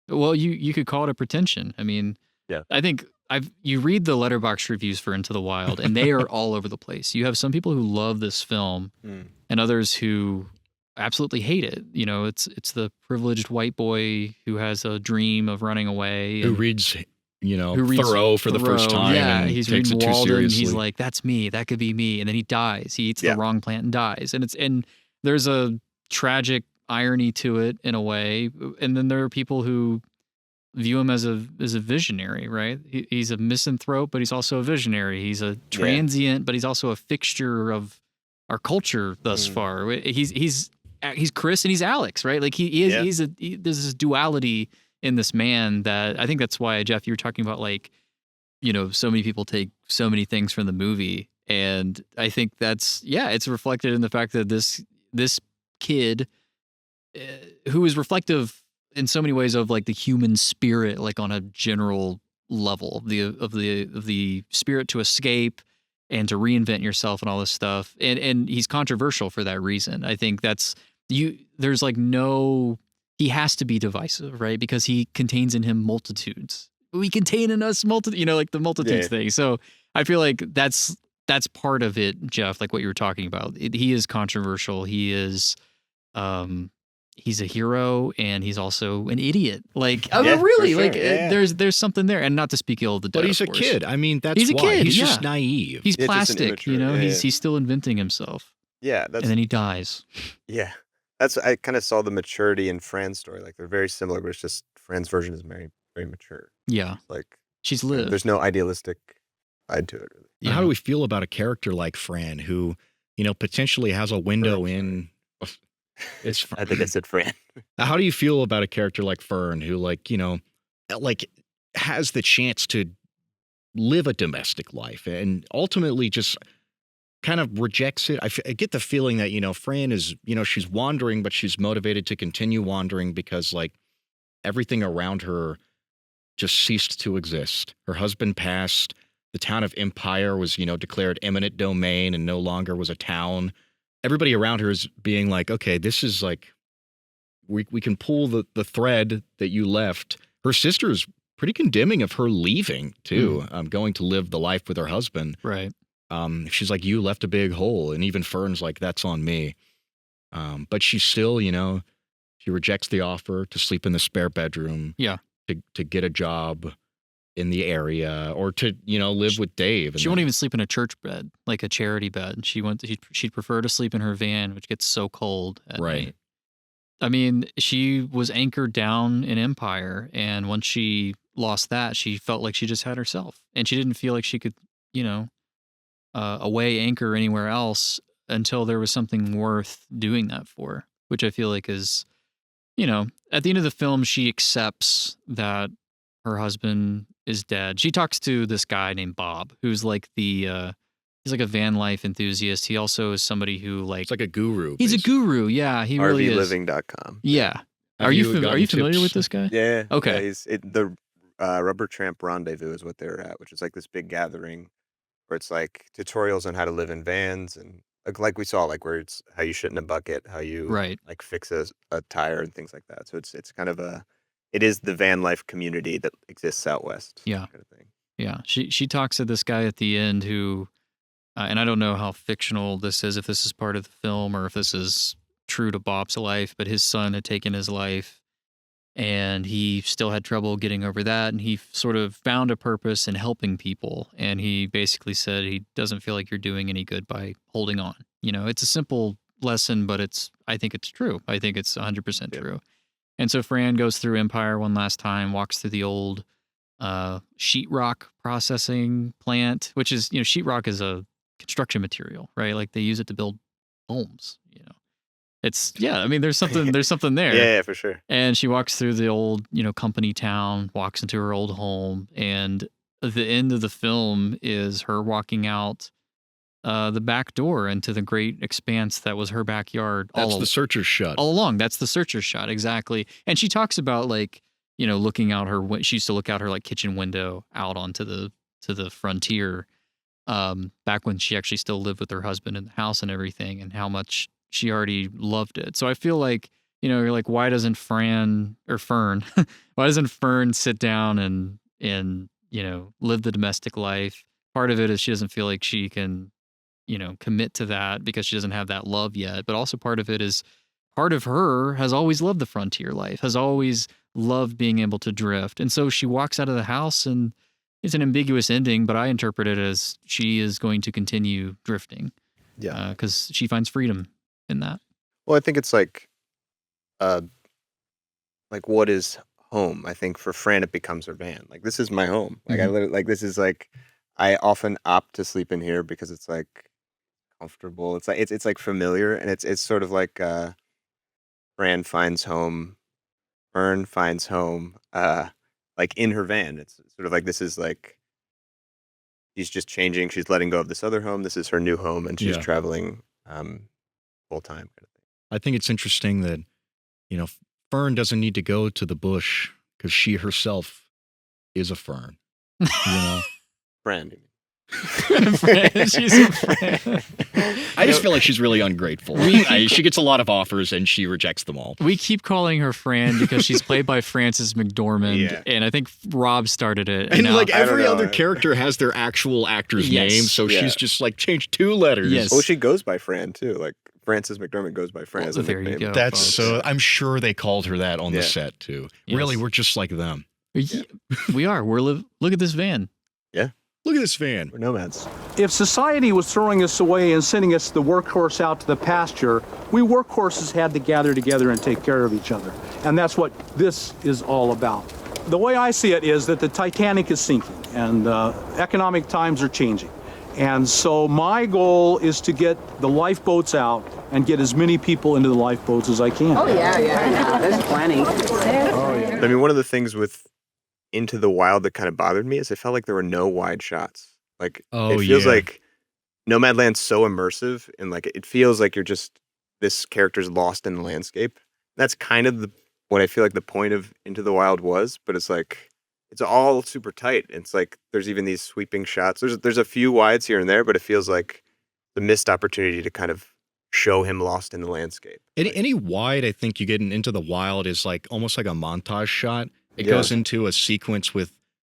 you could call it a pretension. I mean, I think you read the Letterboxd reviews for Into the Wild, and they are all over the place. You have some people who love this film, and others who absolutely hate it. It's the privileged white boy who has a dream of running away, who reads Thoreau for the first time. Yeah, and he's takes reading it too Walden. seriously. He's like, "That's me. That could be me." And then he dies. He eats the wrong plant and dies. And there's a tragic irony to it in a way. And then there are people who view him as a visionary, right? He's a misanthrope, but he's also a visionary. He's a transient, but he's also a fixture of our culture thus far. He's Chris and he's Alex, right? Like there's this duality in this man that I think that's why, Jeff, you were talking about like, so many people take so many things from the movie. And I think that's, it's reflected in the fact that this kid who is reflective in so many ways of like the human spirit, like on a general level of the spirit to escape and to reinvent yourself and all this stuff. And he's controversial for that reason. I think there's like he has to be divisive, right? Because he contains in him multitudes. We contain in us like the multitudes thing. So I feel like that's part of it, Jeff, like what you were talking about. He is controversial. He is, he's a hero and he's also an idiot. Like, really, sure. Like there's something there, and not to speak ill of the dead. But he's a kid. I mean, that's he's a kid. He's just naive. He's plastic, he's still inventing himself. Yeah. And then he dies. Yeah. I kind of saw the maturity in Fran's story. Like they're very similar, but it's just Fran's version is very, very mature. Yeah. Like she's lived. There's no idealistic side to it, really. Yeah. How do we feel about a character like Fran who, potentially has a window in? It's I think I said Fran. How do you feel about a character like Fern, who has the chance to live a domestic life and ultimately just kind of rejects it? I get the feeling that, Fran is, she's wandering, but she's motivated to continue wandering because everything around her just ceased to exist. Her husband passed. The town of Empire was, declared eminent domain and no longer was a town. Everybody around her is being like, okay, this is we can pull the thread that you left. Her sister is pretty condemning of her leaving too, going to live the life with her husband. Right. She's like, you left a big hole. And even Fern's like, that's on me. But she still, she rejects the offer to sleep in the spare bedroom. Yeah. To get a job in the area or to, live with Dave. She won't even sleep in a church bed, like a charity bed. She'd prefer to sleep in her van, which gets so cold at night. I mean, she was anchored down in Empire, and once she lost that, she felt like she just had herself. And she didn't feel like she could, away anchor anywhere else until there was something worth doing that for, which I feel like is, at the end of the film, she accepts that her husband is dead. She talks to this guy named Bob, who's like he's like a van life enthusiast. He also is somebody who it's like a guru. He's basically. a guru. Yeah, he really is. RVLiving.com. Yeah. Have Are you gotten familiar tips? with this guy? Yeah. Okay. Yeah, the Rubber Tramp Rendezvous is what they were at, which is like this big gathering where it's like tutorials on how to live in vans and like we saw, where it's how you shit in a bucket, how you fix a tire and things like that. So it's kind of it is the van life community that exists out west. Yeah. Kind of thing. Yeah. She talks to this guy at the end who, and I don't know how fictional this is, if this is part of the film or if this is true to Bob's life, but his son had taken his life and he still had trouble getting over that. And he sort of found a purpose in helping people. And he basically said he doesn't feel like you're doing any good by holding on. It's a simple lesson, but I think it's true. I think it's 100% true. And so Fran goes through Empire one last time, walks through the old sheetrock processing plant, which is, sheetrock is a construction material, right? Like they use it to build homes, It's there's something there. Yeah, for sure. And she walks through the old, company town, walks into her old home, and the end of the film is her walking out the back door into the great expanse that was her backyard. That's the searcher's shot. All along, that's the searcher's shot, exactly. And she talks about looking out she used to look out her kitchen window out onto the frontier, back when she actually still lived with her husband in the house and everything, and how much she already loved it. So I feel like, you're like, why doesn't Fern, why doesn't Fern sit down and live the domestic life? Part of it is she doesn't feel like she can, commit to that because she doesn't have that love yet. But also part of it is part of her has always loved the frontier life, has always loved being able to drift. And so she walks out of the house, and it's an ambiguous ending, but I interpret it as she is going to continue drifting. Yeah. Because she finds freedom in that. Well, I think it's what is home? I think for Fran, it becomes her van. This is my home. I literally, this is I often opt to sleep in here because it's comfortable. It's familiar, and it's sort of Fran finds home, Fern finds home, in her van. It's sort of this is she's just changing. She's letting go of this other home. This is her new home, and she's traveling full time. Kind of thing. I think it's interesting that, Fern doesn't need to go to the bush because she herself is a fern. Fran. She's a friend. I just feel like she's really ungrateful. She gets a lot of offers and she rejects them all. We keep calling her Fran because she's played by Frances McDormand, and I think Rob started it. And every other character has their actual actor's name, so she's just changed 2 letters. Yes. Well, she goes by Fran too. Frances McDormand goes by Fran as a there you nickname. go. That's so. I'm sure they called her that on the set too. Yes. Really, we're just like them. We are. Look at this van. Yeah. Look at this van. We're nomads. If society was throwing us away and sending us the workhorse out to the pasture, we workhorses had to gather together and take care of each other. And that's what this is all about. The way I see it is that the Titanic is sinking and economic times are changing. And so my goal is to get the lifeboats out and get as many people into the lifeboats as I can. Oh, yeah. There's plenty. I mean, one of the things with Into the Wild that kind of bothered me is it felt like there were no wide shots. Like, it feels like Nomadland's so immersive, and like it feels like you're just, this character's lost in the landscape. That's kind of what I feel like the point of Into the Wild was, but it's like, it's all super tight. It's like there's even these sweeping shots. There's a few wides here and there, but it feels like the missed opportunity to kind of show him lost in the landscape. Any wide I think you get Into the Wild is like almost like a montage shot. It goes into a sequence with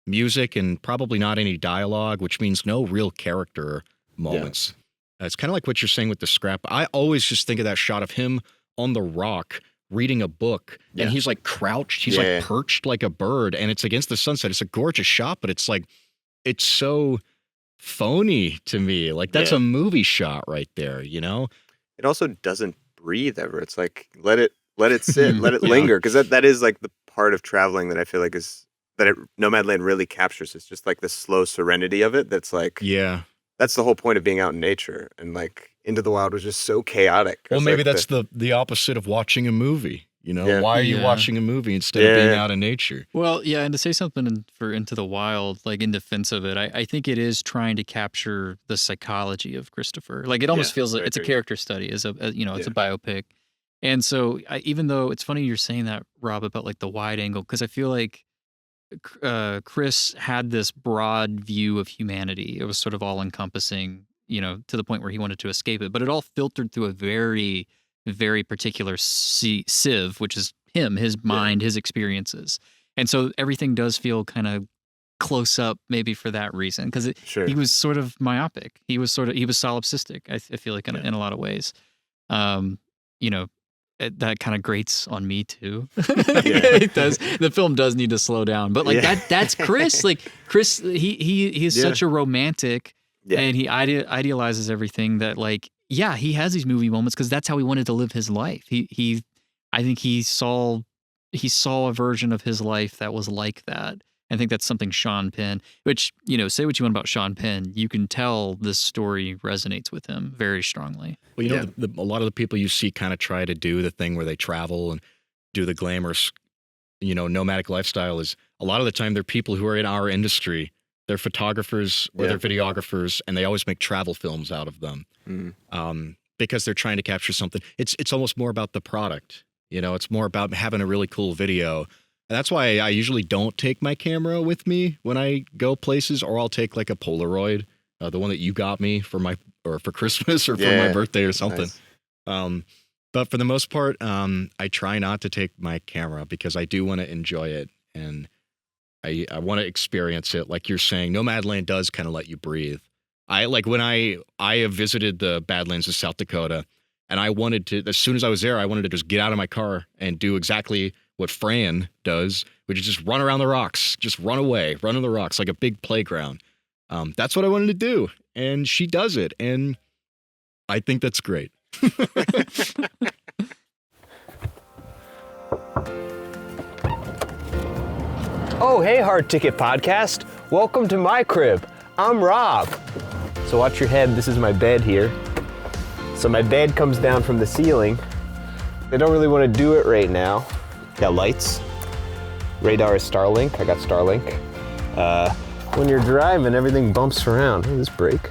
music and probably not any dialogue, which means no real character moments. It's kind of like what you're saying with the scrap. I always just think of that shot of him on the rock reading a book, and he's like crouched, he's like perched like a bird, and it's against the sunset. It's a gorgeous shot, but it's like, it's so phony to me. Like that's a movie shot right there, you know? It also doesn't breathe ever. It's like, let it sit, let it linger. Because that is like the part of traveling that I feel like is, that Nomadland really captures. It's just like the slow serenity of it. That's like, that's the whole point of being out in nature. And like Into the Wild was just so chaotic. Well, maybe like that's the opposite of watching a movie. You know, why are you watching a movie instead of being out in nature? Well, yeah, and to say something for Into the Wild, like in defense of it, I think it is trying to capture the psychology of Christopher. Like it almost feels like it's a character study, it's a biopic. And so even though it's funny you're saying that, Rob, about like the wide angle, because I feel like Chris had this broad view of humanity. It was sort of all encompassing, to the point where he wanted to escape it, but it all filtered through a very, very particular sieve, which is him, his mind, his experiences. And so everything does feel kind of close up, maybe for that reason, because he was sort of myopic. He was solipsistic, I feel like, in a lot of ways. That kind of grates on me too. It does. The film does need to slow down, but like that's Chris. Like Chris, he is such a romantic, and he idealizes everything. That like, he has these movie moments because that's how he wanted to live his life. I think he saw a version of his life that was like that. I think that's something Sean Penn, which, say what you want about Sean Penn, you can tell this story resonates with him very strongly. Well, a lot of the people you see kind of try to do the thing where they travel and do the glamorous, nomadic lifestyle. Is a lot of the time they're people who are in our industry. They're photographers or they're videographers, and they always make travel films out of them because they're trying to capture something. It's almost more about the product. It's more about having a really cool video. And that's why I usually don't take my camera with me when I go places, or I'll take like a Polaroid, the one that you got me for Christmas or for my birthday or something. Nice. But for the most part, I try not to take my camera because I do want to enjoy it, and I want to experience it. Like you're saying, Nomadland does kind of let you breathe. When I have visited the Badlands of South Dakota, and I wanted to, as soon as I was there, I wanted to just get out of my car and do exactly what Fran does, which is just run around the rocks, just run away, run on the rocks like a big playground. That's what I wanted to do, and she does it, and I think that's great. Oh, hey, Hard Ticket Podcast. Welcome to my crib. I'm Rob. So watch your head. This is my bed here. So my bed comes down from the ceiling. I don't really want to do it right now. Got lights. Radar is Starlink. I got Starlink. When you're driving, everything bumps around. Look at this brake.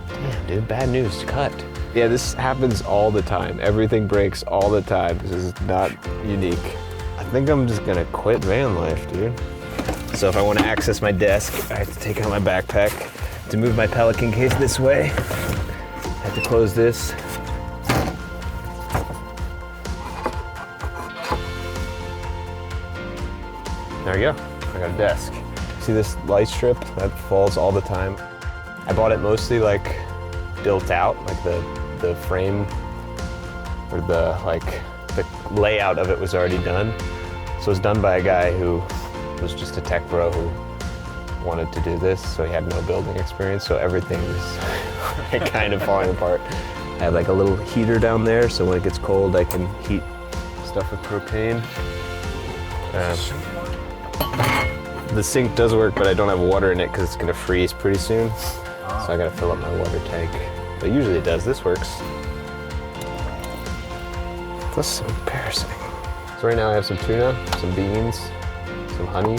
Damn, dude, bad news. Cut. Yeah, this happens all the time. Everything breaks all the time. This is not unique. I think I'm just gonna quit van life, dude. So if I want to access my desk, I have to take out my backpack. To move my Pelican case this way, I have to close this. There we go, I got a desk. See this light strip? That falls all the time. I bought it mostly like built out, like the frame or the layout of it was already done. So it was done by a guy who was just a tech bro who wanted to do this, so he had no building experience, so everything was kind of falling apart. I have like a little heater down there, so when it gets cold, I can heat stuff with propane. the sink does work, but I don't have water in it because it's gonna freeze pretty soon. So I gotta fill up my water tank. But usually it does. This works. That's so embarrassing. So right now I have some tuna, some beans, some honey.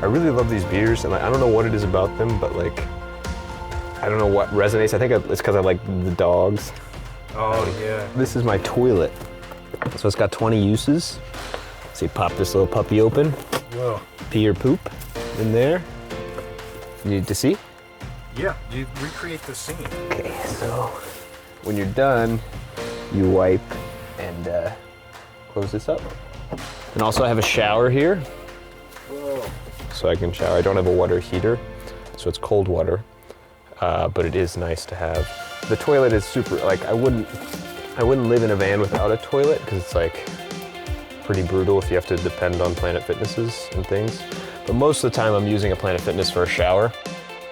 I really love these beers, and like, I don't know what it is about them, but like, I don't know what resonates. I think it's because I like the dogs. Oh, yeah. This is my toilet. So it's got 20 uses. So you pop this little puppy open. Whoa. Pee or poop in there. You need to see? Yeah, you recreate the scene. Okay, so when you're done, you wipe and close this up. And also I have a shower here. Whoa. So I can shower. I don't have a water heater, so it's cold water, but it is nice to have. The toilet is super, like I wouldn't live in a van without a toilet because it's like pretty brutal if you have to depend on Planet Fitnesses and things. But most of the time I'm using a Planet Fitness for a shower.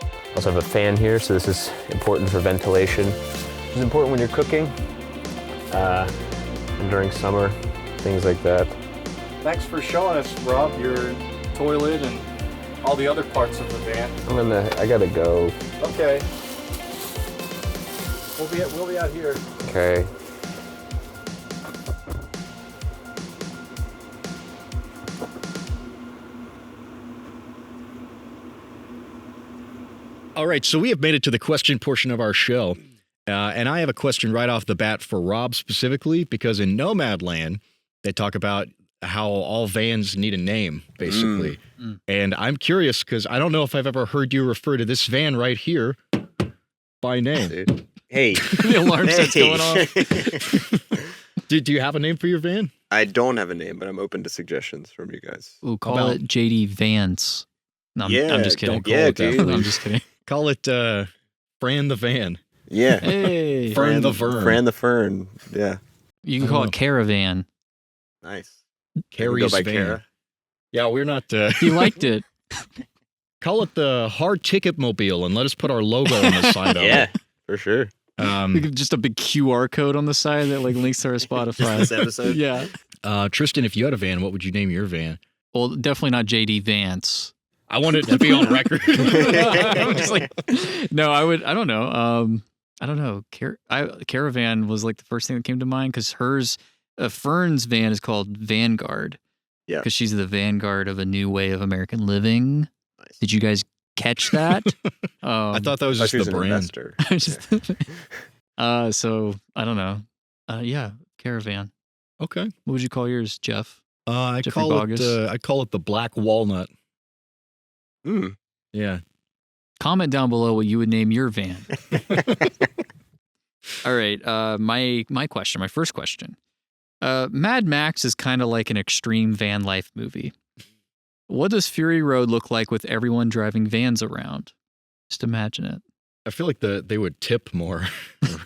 I also have a fan here, so this is important for ventilation, which is important when you're cooking and during summer, things like that. Thanks for showing us, Rob, your toilet and all the other parts of the van. I gotta go. Okay. We'll be out here. Okay. All right, so we have made it to the question portion of our show. And I have a question right off the bat for Rob specifically, because in Nomadland, they talk about how all vans need a name, basically. And I'm curious because I don't know if I've ever heard you refer to this van right here by name. Hey. The alarm starts going off. Do you have a name for your van? I don't have a name, but I'm open to suggestions from you guys. Ooh, call it JD Vance. No, I'm just kidding. Don't call it that. dude. No, I'm just kidding. Call it Fran the Van. Yeah. Hey. Fern the Vern. Fran the Fern. Yeah. You can call it Caravan. Nice. Carrie's Go by van. Kara. Yeah, we're not. He liked it. Call it the Hard Ticket Mobile and let us put our logo on the side of Yeah, it. for sure. Just a big QR code on the side that like links to our Spotify. This episode. Yeah. Tristan, if you had a van, what would you name your van? Well, definitely not JD Vance. I want it to be on record. I'm just like, no, I don't know. I don't know. Caravan was like the first thing that came to mind because Fern's van is called Vanguard. Yeah. Because she's the vanguard of a new way of American living. Nice. Did you guys catch that? I thought that was I just thought she was the an brand. investor. So I don't know. Yeah, Caravan. Okay. What would you call yours, Jeff? I Jeffrey call Bogus? it the Black Walnut. Yeah. Comment down below what you would name your van. All right. My question, my first question. Mad Max is kind of like an extreme van life movie. What does Fury Road look like with everyone driving vans around? Just imagine it. I feel like they would tip more,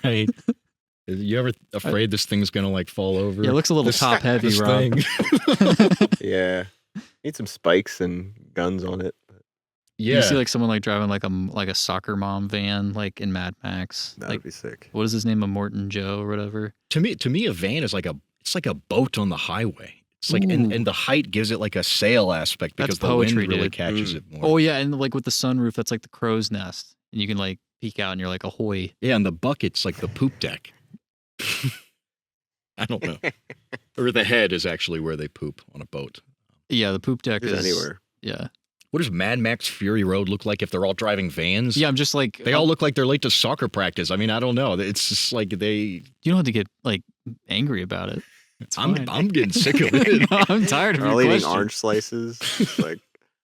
right? You ever afraid this thing's gonna like fall over? Yeah, it looks a little top heavy, this Rob. thing. Yeah. Need some spikes and guns on it. Yeah. You see like someone like driving like a soccer mom van like in Mad Max. That Like would be sick. what is his name? A Morton Joe or whatever. To me, a van is like a boat on the highway. It's like, and the height gives it like a sail aspect because That's the poetry, wind really dude. catches it more. Oh yeah, and like with the sunroof, that's like the crow's nest, and you can like peek out and you're like ahoy. Yeah, and the bucket's like the poop deck. I don't know. Or the head is actually where they poop on a boat. Yeah, the poop deck Just is anywhere. Yeah. What does Mad Max Fury Road look like if they're all driving vans? Yeah, I'm just like They all look like they're late to soccer practice. I mean, I don't know. It's just like You don't have to get like angry about it. It's fine. I'm getting sick of it. No, I'm tired of They're your all eating question. orange slices. It's like,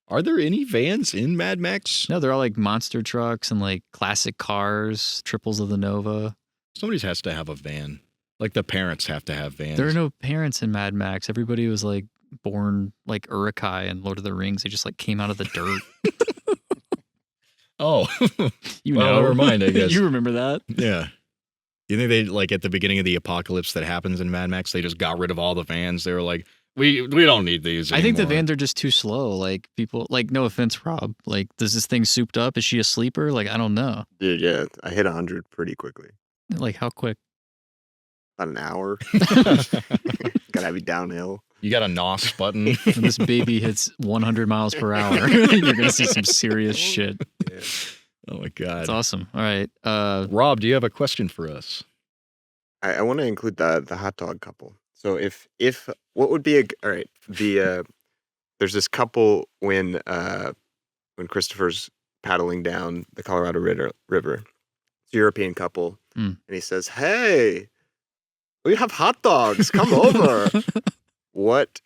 Are there any vans in Mad Max? No, they're all like monster trucks and like classic cars, triples of the Nova. Somebody has to have a van. Like the parents have to have vans. There are no parents in Mad Max. Everybody was like born like Uruk-hai and Lord of the Rings. They just like came out of the dirt. Oh, You well, know. never mind, I guess. You remember that? Yeah. You think they like at the beginning of the apocalypse that happens in Mad Max, they just got rid of all the vans. They were like, we don't need these I think the anymore. vans are just too slow. Like people, like no offense, Rob. Like, does this thing souped up? Is she a sleeper? Like, I don't know. dude, yeah, I hit 100 pretty quickly. Like, how quick? About an hour. Gotta have you downhill. You got a NOS button. When this baby hits 100 miles per hour, you're gonna see some serious shit. Yeah. Oh my god, It's awesome. All right, Rob, do you have a question for us? I want to include the hot dog couple. So if what would be all right, there's this couple when Christopher's paddling down the Colorado River. It's a European couple, and he says, "Hey, we have hot dogs. Come over." What,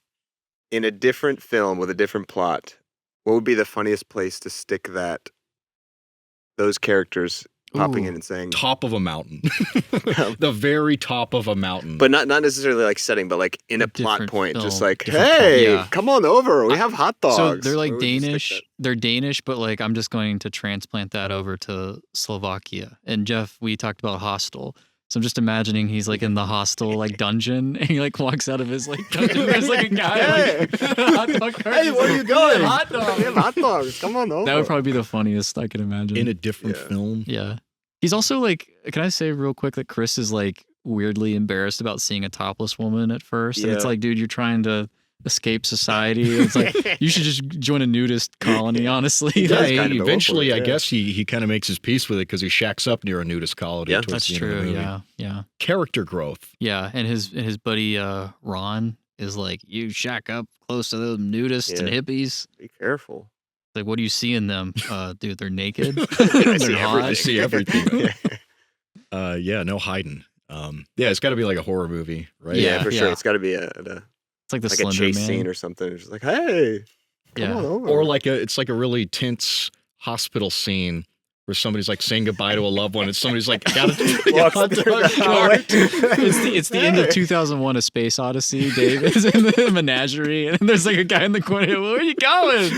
in a different film with a different plot, what would be the funniest place to stick those characters popping in and saying top of a mountain, the very top of a mountain, but not necessarily like setting, but like in a plot point, film, just like, different hey, plot, come on over, we have hot dogs. So they're like Where would you stick Danish. that? They're Danish, but like I'm just going to transplant that over to Slovakia. And Jeff, we talked about Hostel. So I'm just imagining he's like in the hostel like dungeon, and he like walks out of his like dungeon. There's like a guy like hot dog cart. Hey, where are you going? Hot dogs. We have hot dogs. Come on over. That would probably be the funniest I can imagine. in a different film. Yeah. He's also like, can I say real quick that Chris is like weirdly embarrassed about seeing a topless woman at first. And it's Yeah. like, dude, you're trying to escape society. It's like, you should just join a nudist colony, honestly. Yeah, does kind of go eventually, for it, I yeah. guess he kind of makes his peace with it because he shacks up near a nudist colony. Yeah. towards That's the end of the true. movie. Yeah. Yeah. Character growth. Yeah. And his buddy, Ron is like, you shack up close to those nudists and Yeah. hippies. Be careful. Like, what do you see in them? Dude, they're naked. I see they're hot. I see everything. Yeah. Yeah, no hiding. Yeah, it's got to be like a horror movie, right? Yeah, for sure. Yeah. It's got to be a It's like the like a Slender chase Man. scene or something. It's just like, hey, come Yeah. on over. Or like it's like a really tense hospital scene where somebody's like saying goodbye to a loved one, and somebody's like, "Got to Walks hot through dog the cart." It's the end of 2001: A Space Odyssey. Dave is in the menagerie, and there's like a guy in the corner. Where are you going?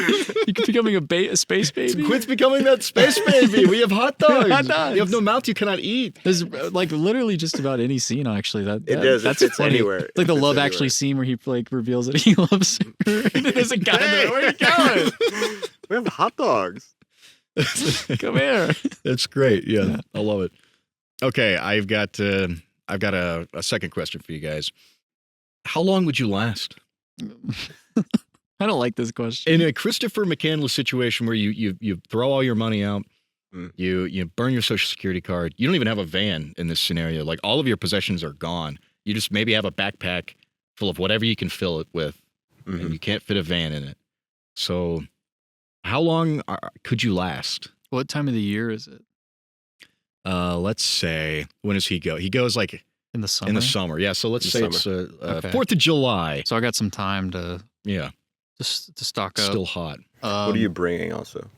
You could becoming a space baby. Quit becoming that space baby. We have hot dogs. Hot dogs. You have no mouth. You cannot eat. There's like literally just about any scene actually. It does. That's It fits funny. anywhere. It's like the It fits Love anywhere. Actually scene where he like reveals that he loves her. And there's a guy there. Where are you going? We have hot dogs. Come here. That's great. Yeah, I love it. Okay, I've got a second question for you guys. How long would you last I don't like this question. in a Christopher McCandless situation where you throw all your money out, you burn your social security card, you don't even have a van in this scenario. Like all of your possessions are gone. You just maybe have a backpack full of whatever you can fill it with, and you can't fit a van in it. So, how long could you last? What time of the year is it? Let's say, when does he go? He goes like In the summer. in the summer. Yeah, so let's In say the it's Okay. 4th of July. So I got some time to Yeah, stock up. still hot. What are you bringing also?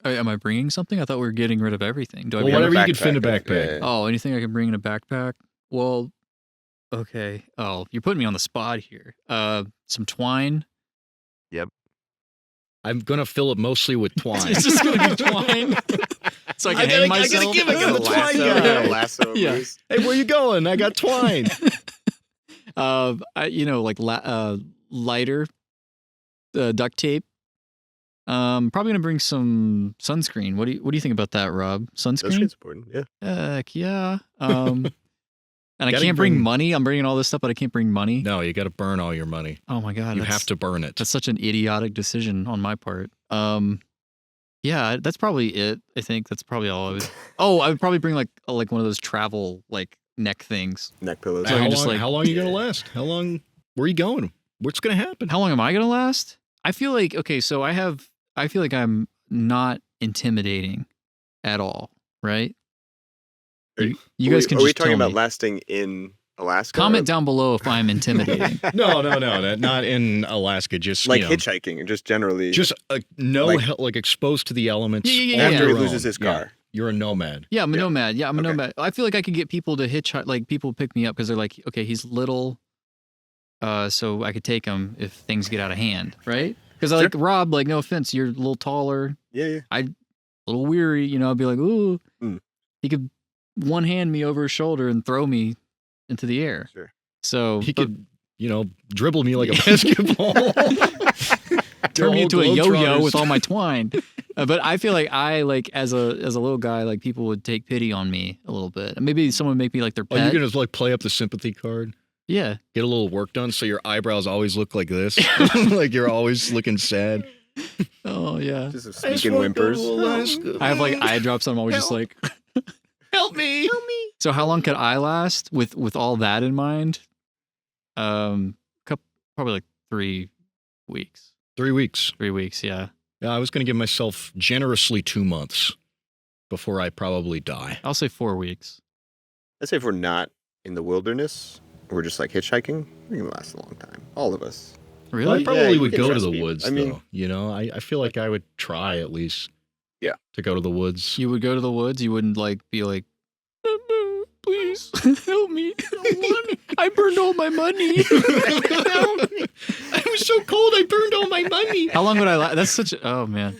Am I bringing something? I thought we were getting rid of everything. Do I Well, bring whatever a you can fit in a backpack, backpack. yeah. Oh, anything I can bring in a backpack? Well, okay. Oh, you're putting me on the spot here. Some twine. I'm gonna fill it mostly with twine. It's just gonna be twine, so I can hang myself. I gotta the twine guy. Lasso. Yeah. Bruce. Hey, where you going? I got twine. Lighter, duct tape. Probably gonna bring some sunscreen. What do you think about that, Rob? Sunscreen? Sunscreen's important. Yeah. Heck yeah. And I Gotta can't bring bring- money. I'm bringing all this stuff, but I can't bring money. No, you got to burn all your money. Oh my god, You that's- have to burn it. That's such an idiotic decision on my part. Yeah, that's probably it. I think that's probably all I would. Oh, I would probably bring like one of those travel like neck things. Neck pillows. So I how, can long, just, like- how long are you gonna last? How long? Where are you going? What's gonna happen? How long am I gonna last? I feel like okay, so I feel like I'm not intimidating at all, right? You guys can Are we just talking tell about me. lasting in Alaska? Comment or- down below if I'm intimidating. No, not in Alaska. Just Like you know, hitchhiking, or just generally. just like- like exposed to the elements. Yeah, on after your he loses own. his car. You're a nomad. Yeah, I'm a nomad. Yeah, I'm a Okay. nomad. I feel like I could get people to hitchhike. Like people pick me up because they're like, okay, he's little, so I could take him if things get out of hand, right? Because I like Rob. Like, no offense, you're a little taller, Yeah. a little weary. You know, I'd be like, ooh, Mm. he could one hand me over his shoulder and throw me into the air. Sure. So He could, dribble me like a basketball. turn me All into a yo-yo Globetrotters. with all my twine. But I feel like I like as a little guy, like people would take pity on me a little bit. And maybe someone would make me like their Oh, pet. you're gonna like play up the sympathy card. Yeah. Get a little work done so your eyebrows always look like this. Like you're always looking sad. Oh, yeah. Just speaking whimpers. I have like eye drops. I'm always just like, help me. Help me. so how long could I last with all that in mind? Probably like 3 weeks. 3 weeks. 3 weeks, yeah. Yeah, I was going to give myself generously 2 months before I probably die. I'll say 4 weeks. Let's say if we're not in the wilderness, we're just like hitchhiking, we're going to last a long time. All of us. Well, I Really? probably you would can go to trust the me. woods, I mean- though. You know, I feel like I would try at least. Yeah. To go to the woods. You would go to the woods? You wouldn't like be like, please help me. I burned all my money. I was so cold, I burned all my money. How long would I last? That's such a, oh man.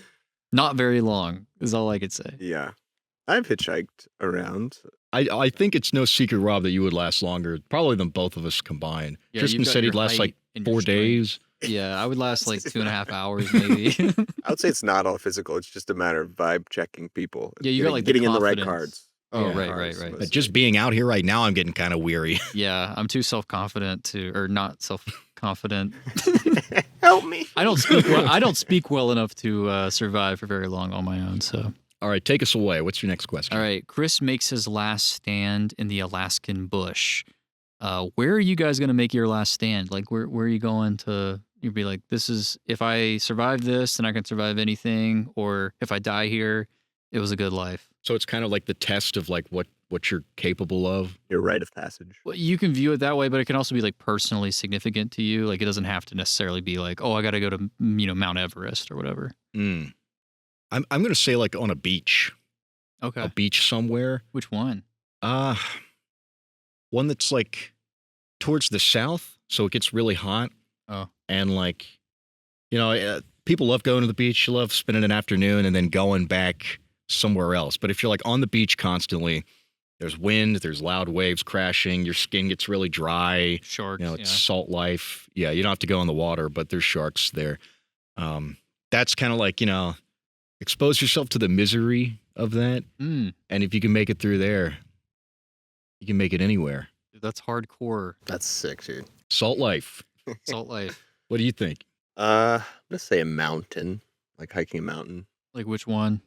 Not very long is all I could say. Yeah. I've hitchhiked around. I think it's no secret, Rob, that you would last longer, probably than both of us combined. Yeah, Tristan you've got said he'd your last height like and your 4 strength. days. Yeah, I would last like 2.5 hours maybe. I would say it's not all physical. It's just a matter of vibe checking people. Yeah, you got, like, the getting in the right confidence. cards. Oh, Yeah. right. Just being out here right now, I'm getting kind of weary. Yeah, I'm too self-confident to, or not self-confident. Help me. I don't speak well. I don't speak well enough to survive for very long on my own. So, All right, take us away. What's your next question? all right. Chris makes his last stand in the Alaskan bush. Where are you guys going to make your last stand? Like, where are you going to? You'd be like, this is, if I survive this, then I can survive anything. Or if I die here, it was a good life. So it's kind of like the test of like what you're capable of. Your rite of passage. Well, you can view it that way, but it can also be like personally significant to you. Like, it doesn't have to necessarily be like, oh, I got to go to, Mount Everest or whatever. I'm going to say like on a beach. Okay. A beach somewhere. Which one? One that's like towards the south, so it gets really hot. Oh. And like, people love going to the beach. You love spending an afternoon and then going back somewhere else. But if you're like on the beach constantly, there's wind, there's loud waves crashing, your skin gets really dry. Sharks. It's salt life. Yeah, you don't have to go in the water, but there's sharks there. That's kind of like, expose yourself to the misery of that. Mm, And if you can make it through there, you can make it anywhere. that's hardcore That's sick, dude. Salt life. salt life. What do you think? I'm going to say a mountain, like hiking a mountain. Like which one?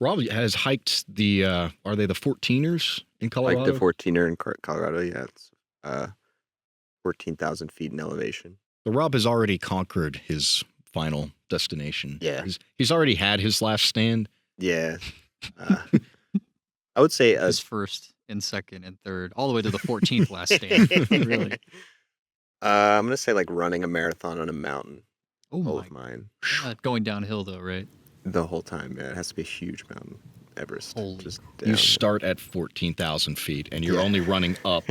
Rob has hiked the, are they the 14ers in Colorado? Like the 14er in Colorado, yeah. It's 14,000 feet in elevation. So Rob has already conquered his final destination. Yeah. He's already had his last stand. Yeah. I would say His first and second and third, all the way to the 14th last stand. Really? I'm going to say like running a marathon on a mountain. Oh Goal my of mine. God. Going downhill though, right? The whole time, yeah. It has to be a huge mountain. Everest. Holy- Just You down. start at 14,000 feet and you're Yeah. only running up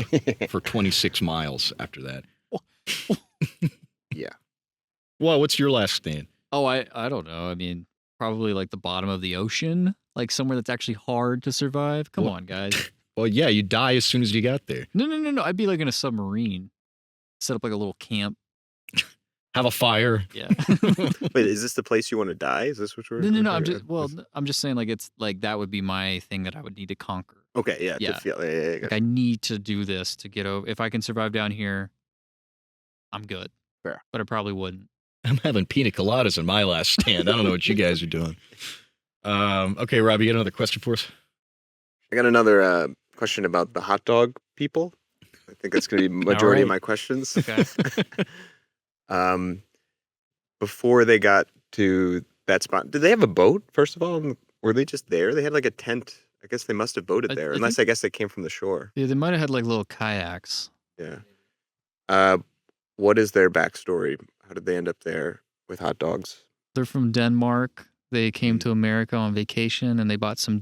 for 26 miles after that. Yeah. Well, what's your last stand? Oh, I don't know. I mean, probably like the bottom of the ocean, like somewhere that's actually hard to survive. Come Well- on, guys. Well, yeah, you die as soon as you got there. No. I'd be like in a submarine. Set up like a little camp. Have a fire. Yeah. Wait, is this the place you want to die? Is this what we're No. we're- I'm just saying like it's like that would be my thing that I would need to conquer. Okay, yeah. Yeah. To feel, yeah. Like I need to do this to get over. If I can survive down here, I'm good. Fair. But I probably wouldn't. I'm having pina coladas in my last stand. I don't know what you guys are doing. Okay, Rob, you got another question for us? I got another question about the hot dog people. I think that's going to be majority of right. my questions. Okay. Before they got to that spot, did they have a boat, first of all? Were they just there? They had like a tent. I guess they must have boated I there, unless I guess they came from the shore. Yeah, they might have had like little kayaks. Yeah. What is their backstory? How did they end up there with hot dogs? They're from Denmark. They came Mm. to America on vacation and they bought some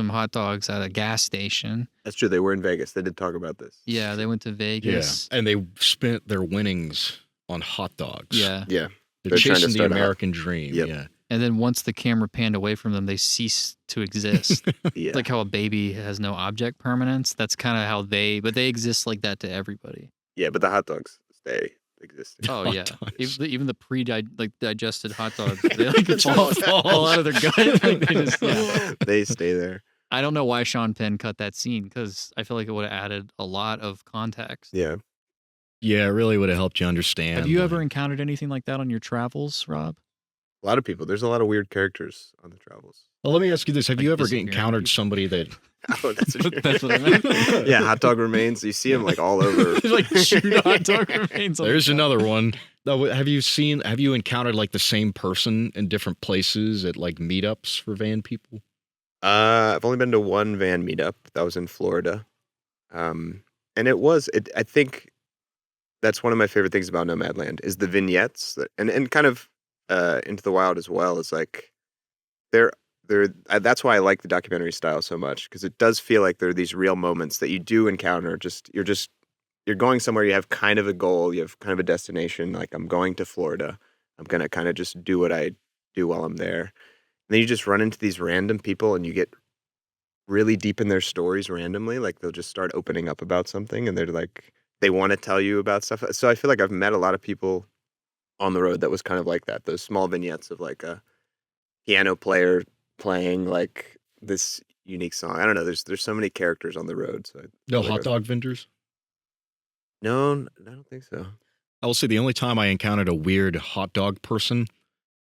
hot dogs at a gas station. That's true. They were in Vegas. They did talk about this. Yeah, they went to Vegas. And they spent their winnings on hot dogs. Yeah. Yeah. They're They're trying to chasing the start a hot- American dream. Yep. Yeah. And then once the camera panned away from them, they ceased to exist. Yeah. Like how a baby has no object permanence. That's kind of how they exist like that to everybody. Yeah, but the hot dogs stay existing. Oh Hot yeah, dogs. even the digested hot dogs, they like fall out of their gut. Like, they just, yeah. They stay there. I don't know why Sean Penn cut that scene because I feel like it would have added a lot of context. Yeah. Yeah, it really would have helped you understand. Have you ever encountered anything like that on your travels, Rob? A lot of people. There's a lot of weird characters on the travels. Well, let me ask you this: Have Like you ever disappearing encountered people? somebody that? Oh, that's That's what I meant. Yeah, hot dog remains. You see them like all over. Like shoot hot dog remains. On There's the another one. No, have you encountered like the same person in different places at like meetups for van people? I've only been to one van meetup. That was in Florida. And I think that's one of my favorite things about Nomadland is the vignettes and kind of Into the Wild as well. Is like that's why I like the documentary style so much, because it does feel like there are these real moments that you do encounter. You're going somewhere, you have kind of a goal, you have kind of a destination. Like, I'm going to Florida. I'm going to kind of just do what I do while I'm there. And then you just run into these random people and you get really deep in their stories randomly. Like, they'll just start opening up about something and they're like, they want to tell you about stuff. So I feel like I've met a lot of people on the road that was kind of like that. Those small vignettes of like a piano player playing like this unique song. I don't know. There's so many characters on the road. So No hot dog vendors? No, I don't think so. I will say the only time I encountered a weird hot dog person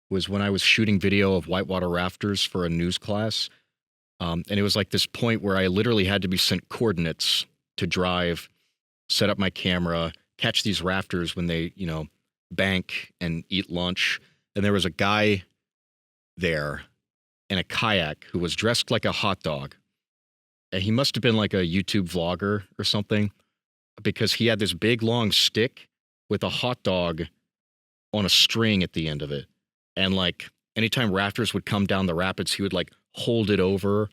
was when I was shooting video of whitewater rafters for a news class. And it was like this point where I literally had to be sent coordinates to drive, set up my camera, catch these rafters when they, bank and eat lunch. And there was a guy there in a kayak who was dressed like a hot dog. And he must have been like a YouTube vlogger or something, because he had this big long stick with a hot dog on a string at the end of it. And like anytime rafters would come down the rapids, he would like hold it over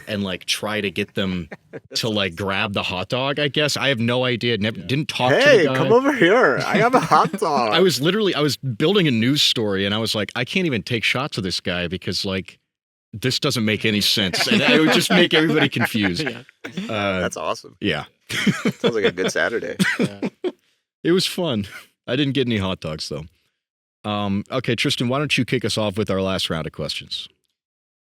and like try to get them to like grab the hot dog, I guess. I have no idea. Didn't talk to the guy. Come over here. I have a hot dog. I was building a news story and I was like, I can't even take shots of this guy because like, this doesn't make any sense. And it would just make everybody confused. That's awesome. Yeah. Sounds like a good Saturday. Yeah. It was fun. I didn't get any hot dogs though. Okay, Tristan, why don't you kick us off with our last round of questions?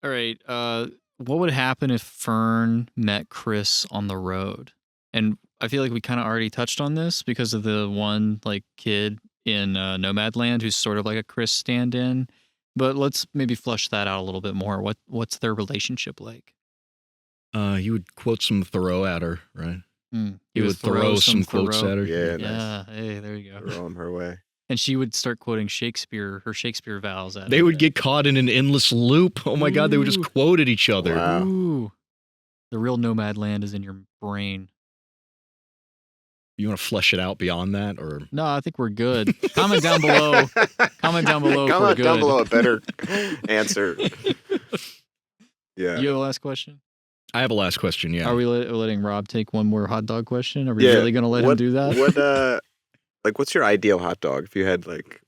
All right. What would happen if Fern met Chris on the road? And I feel like we kind of already touched on this because of the one like kid in Nomadland who's sort of like a Chris stand-in. But let's maybe flush that out a little bit more. What's their relationship like? You would quote some Thoreau at her, right? He would throw some quotes at her. Yeah, Yeah. Hey, there you go. Throw them her way. And she would start quoting her Shakespeare vows at They her. would get caught in an endless loop. Oh my God, they would just Ooh. quote at each other. Wow. Ooh. The real Nomadland is in your brain. You want to flesh it out beyond that, or No, I think we're good. Comment down below. Comment down below if we're Comment good. down below a better answer. Yeah. You have a last question? I have a last question. Yeah. Are we letting Rob take one more hot dog question? Are we Yeah. really going to let him do that? What's your ideal hot dog? If you had like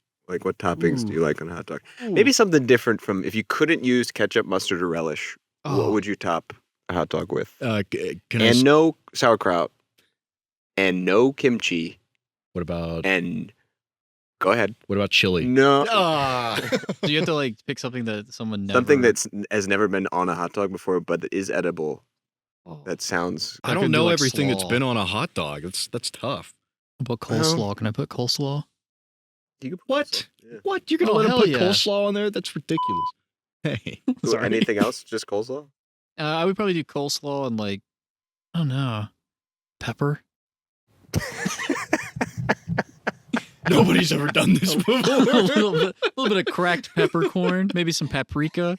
what toppings do Ooh. you like on a hot dog? Ooh. Maybe something different from, if you couldn't use ketchup, mustard, or relish, Oh. what would you top a hot dog with? Can I? And no sauerkraut, and no kimchi, What about and go ahead. chili? No, So you have to like pick something that someone never... something has never been on a hot dog before, but that is edible. Oh. That sounds. I I don't could do, know like, everything that's slaw. been on a hot dog. That's tough. What about coleslaw? Can I put coleslaw? You could put What? some- yeah. What? You're gonna Oh, let him hell put yeah. coleslaw on there? That's ridiculous. Hey, sorry. Anything else? Just coleslaw? I would probably do coleslaw and like, I don't know, pepper. Nobody's ever done this a before. little bit of cracked peppercorn, maybe some paprika.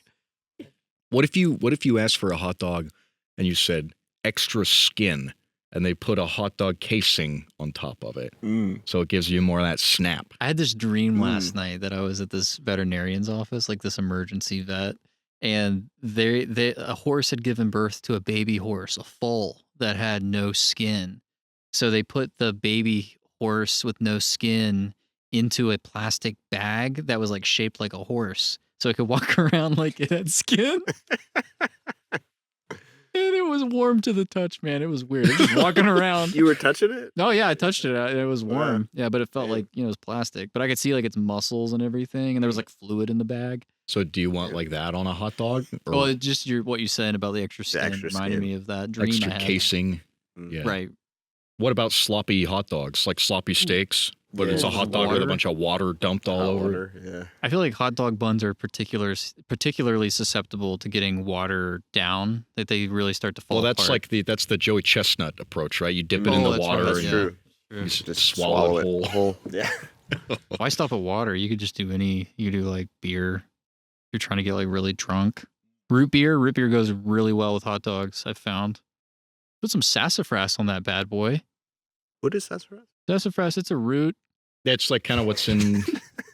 What if you asked for a hot dog and you said extra skin, and they put a hot dog casing on top of it, so it gives you more of that snap? I had this dream last night that I was at this veterinarian's office, like this emergency vet, and a horse had given birth to a baby horse, a foal that had no skin. So they put the baby horse with no skin into a plastic bag that was like shaped like a horse, so it could walk around like it had skin. And it was warm to the touch, man. It was weird. It was just walking around. You were touching it? Oh yeah, I touched it. It was warm. Wow. Yeah, but it felt like, it was plastic. But I could see like its muscles and everything, and there was like fluid in the bag. So do you want like that on a hot dog? Or Well, it just what you said about the extra skin extra reminded skin. me of that dream extra I had. casing? Yeah. Right. What about sloppy hot dogs, like sloppy steaks? But it's a hot dog with a bunch of water dumped all over it. Yeah. I feel like hot dog buns are particularly susceptible to getting water down. That they really start to fall Well, that's apart. that's the Joey Chestnut approach, right? You dip it in the that's water right. and Yeah. True. you Just swallow it it whole. Yeah. Why stop at water? You could just do you could do like beer. You're trying to get like really drunk. Root beer goes really well with hot dogs, I've found. Put some sassafras on that bad boy. What is sassafras? Sassafras, it's a root. That's like kind of what's in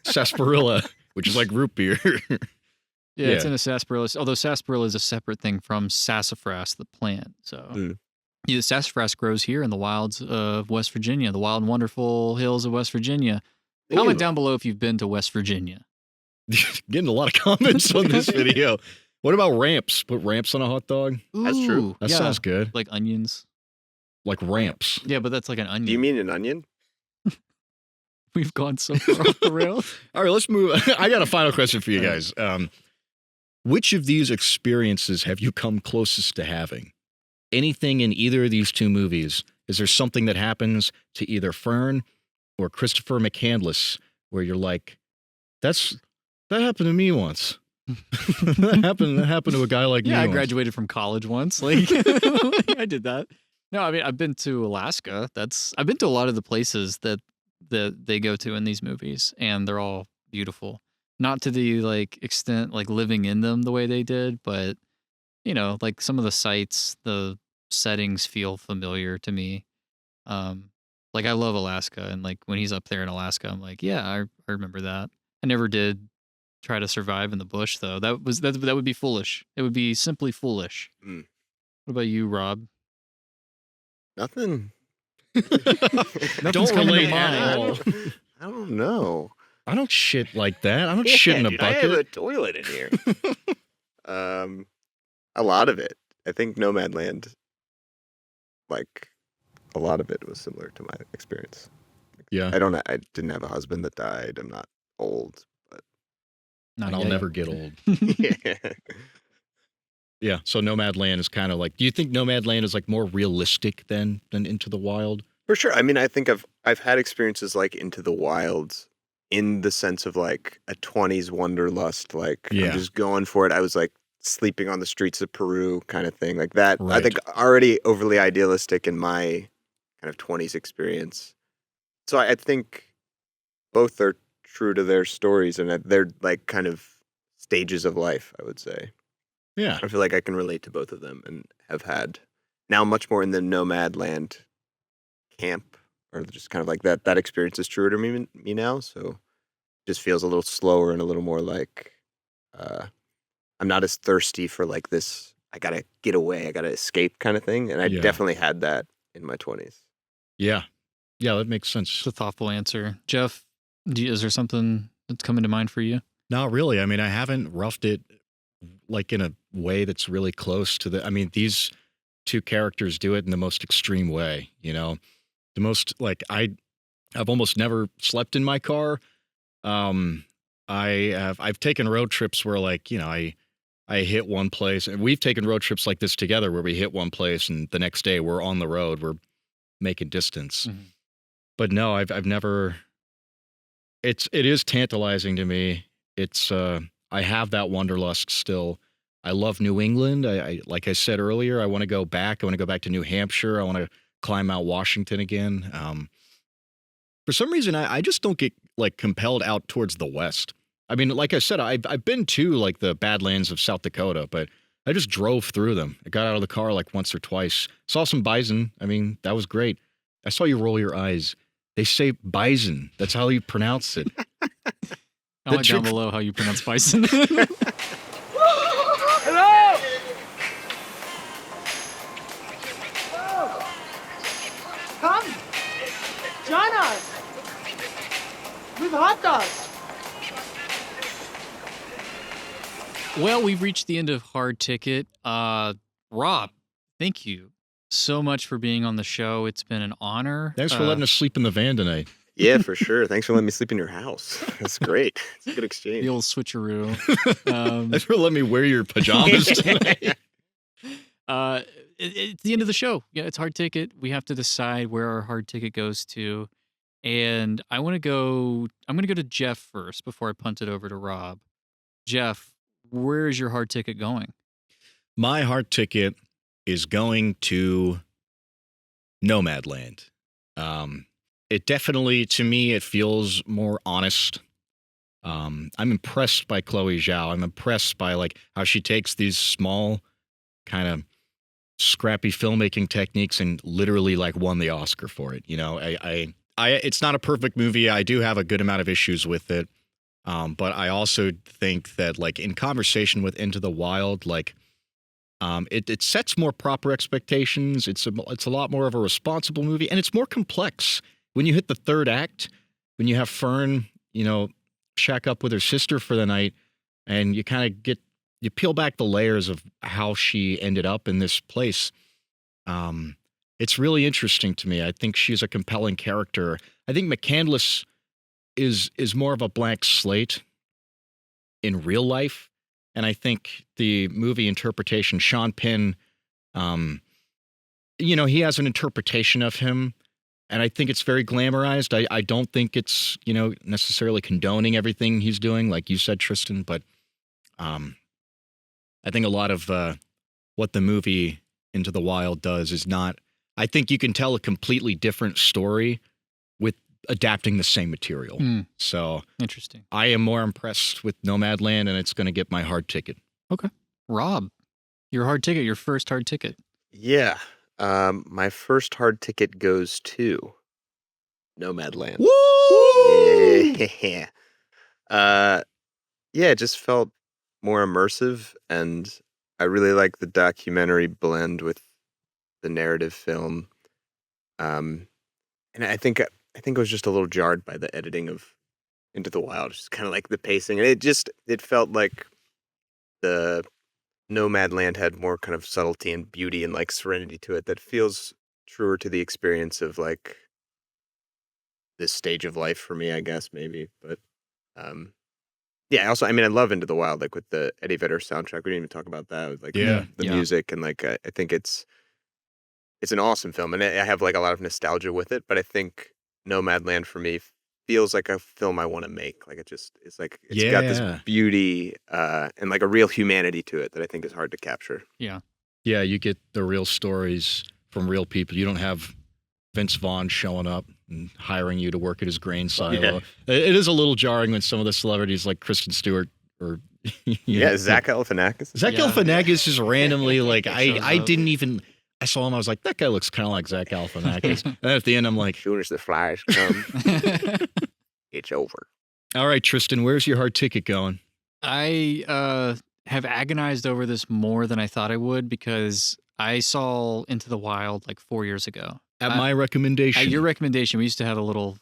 sarsaparilla, which is like root beer. Yeah, it's in a sarsaparilla. Although sarsaparilla is a separate thing from sassafras, the plant. So yeah, sassafras grows here in the wilds of West Virginia, the wild and wonderful hills of West Virginia. Comment down below if you've been to West Virginia. Getting a lot of comments on this video. What about ramps? Put ramps on a hot dog? That's true. That sounds good. Like onions. Like ramps. Yeah, but that's like an onion. Do you mean an onion? We've gone so far off the rails. All right, let's move. I got a final question for you guys. Which of these experiences have you come closest to having? Anything in either of these two movies? Is there something that happens to either Fern or Christopher McCandless where you're like, that happened to me once. that happened to a guy like me. Yeah, I once. graduated from college once. Like I did that. No, I mean I've been to Alaska. I've been to a lot of the places that they go to in these movies, and they're all beautiful. Not to the like extent like living in them the way they did, but you know, like some of the sites, the settings feel familiar to me. Like I love Alaska, and like when he's up there in Alaska, I'm like, yeah, I remember that. I never did try to survive in the bush though. That would be foolish. It would be simply foolish. What about you, Rob? Nothing. Don't relate at all. I don't know. I don't shit like that. I don't shit in a dude, bucket. I have a toilet in here. A lot of it. I think Nomadland, like, a lot of it was similar to my experience. Yeah. I didn't have a husband that died. I'm not old, but And I'll never get old. yeah. Yeah. So Nomadland is kind of like, do you think Nomadland is like more realistic than Into the Wild? For sure. I mean, I think I've had experiences like Into the Wild in the sense of like a 20s wanderlust, like I'm just going for it. I was like sleeping on the streets of Peru kind of thing like that. Right. I think already overly idealistic in my kind of 20s experience. So I think both are true to their stories and they're like kind of stages of life, I would say. Yeah. I feel like I can relate to both of them and have had now much more in the Nomadland camp, or just kind of like that experience is truer to me now. So it just feels a little slower and a little more like I'm not as thirsty for like this, I gotta get away, I gotta escape kind of thing. And I definitely had that in my 20s. Yeah. Yeah, that makes sense. It's a thoughtful answer. Jeff, is there something that's coming to mind for you? Not really. I mean, I haven't roughed it like in a way that's really close to I mean, these two characters do it in the most extreme way, you know? The most, like, I've almost never slept in my car. I've taken road trips where, like, you know, I hit one place, and we've taken road trips like this together where we hit one place and the next day we're on the road, we're making distance. Mm-hmm. But no, I've never, it is tantalizing to me. It's, I have that wanderlust still. I love New England. I like I said earlier, I want to go back. I want to go back to New Hampshire. I want to climb Mount Washington again. For some reason, I just don't get like compelled out towards the West. I mean, like I said, I've been to like the Badlands of South Dakota, but I just drove through them. I got out of the car like once or twice. Saw some bison. I mean, that was great. I saw you roll your eyes. They say bison. That's how you pronounce it. Comment down below how you pronounce bison. Hello! Come! Join us! With hot dogs! Well, we've reached the end of Hard Ticket. Rob, thank you so much for being on the show. It's been an honor. Thanks for letting us sleep in the van tonight. Yeah, for sure. Thanks for letting me sleep in your house. That's great. It's a good exchange. The old switcheroo. Thanks for letting me wear your pajamas tonight. it's the end of the show. Yeah, it's hard ticket. We have to decide where our hard ticket goes to. And I'm going to go to Jeff first before I punt it over to Rob. Jeff, where is your hard ticket going? My hard ticket is going to Nomadland. It definitely, to me, it feels more honest. I'm impressed by Chloé Zhao. I'm impressed by like how she takes these small kind of scrappy filmmaking techniques and literally like won the Oscar for it. You know, it's not a perfect movie. I do have a good amount of issues with it. But I also think that like in conversation with Into the Wild, like it sets more proper expectations. It's a lot more of a responsible movie, and it's more complex. When you hit the third act, when you have Fern, you know, shack up with her sister for the night, and you kind of you peel back the layers of how she ended up in this place. It's really interesting to me. I think she's a compelling character. I think McCandless is more of a blank slate in real life. And I think the movie interpretation, Sean Penn, you know, he has an interpretation of him. And I think it's very glamorized. I don't think it's, you know, necessarily condoning everything he's doing, like you said, Tristan. But I think a lot of what the movie Into the Wild does is not, I think you can tell a completely different story with adapting the same material. So interesting. I am more impressed with Nomadland, and it's going to get my hard ticket. Okay. Rob, your hard ticket, your first hard ticket. Yeah. My first hard ticket goes to Nomadland. Woo! Yeah. Yeah, it just felt more immersive, and I really like the documentary blend with the narrative film. And I think I was just a little jarred by the editing of Into the Wild, just kind of like the pacing. And it felt like the Nomadland had more kind of subtlety and beauty and like serenity to it that feels truer to the experience of like this stage of life for me, I guess, maybe. But yeah, also, I mean, I love Into the Wild, like with the Eddie Vedder soundtrack. We didn't even talk about that. With, like the music, and like I think it's an awesome film, and I have like a lot of nostalgia with it. But I think Nomadland for me feels like a film I want to make. Like it's got this beauty and like a real humanity to it that I think is hard to capture. Yeah. Yeah, you get the real stories from real people. You don't have Vince Vaughn showing up and hiring you to work at his grain silo. Yeah. It is a little jarring when some of the celebrities like Kristen Stewart or Zach Galifianakis. Zach Galifianakis just randomly like I didn't even. I saw him. I was like, that guy looks kind of like Zach Galifianakis. And then at the end, I'm like, as soon as the flies come, it's over. All right, Tristan, where's your hard ticket going? I have agonized over this more than I thought I would because I saw Into the Wild like 4 years ago. At my recommendation. At your recommendation, we used to have a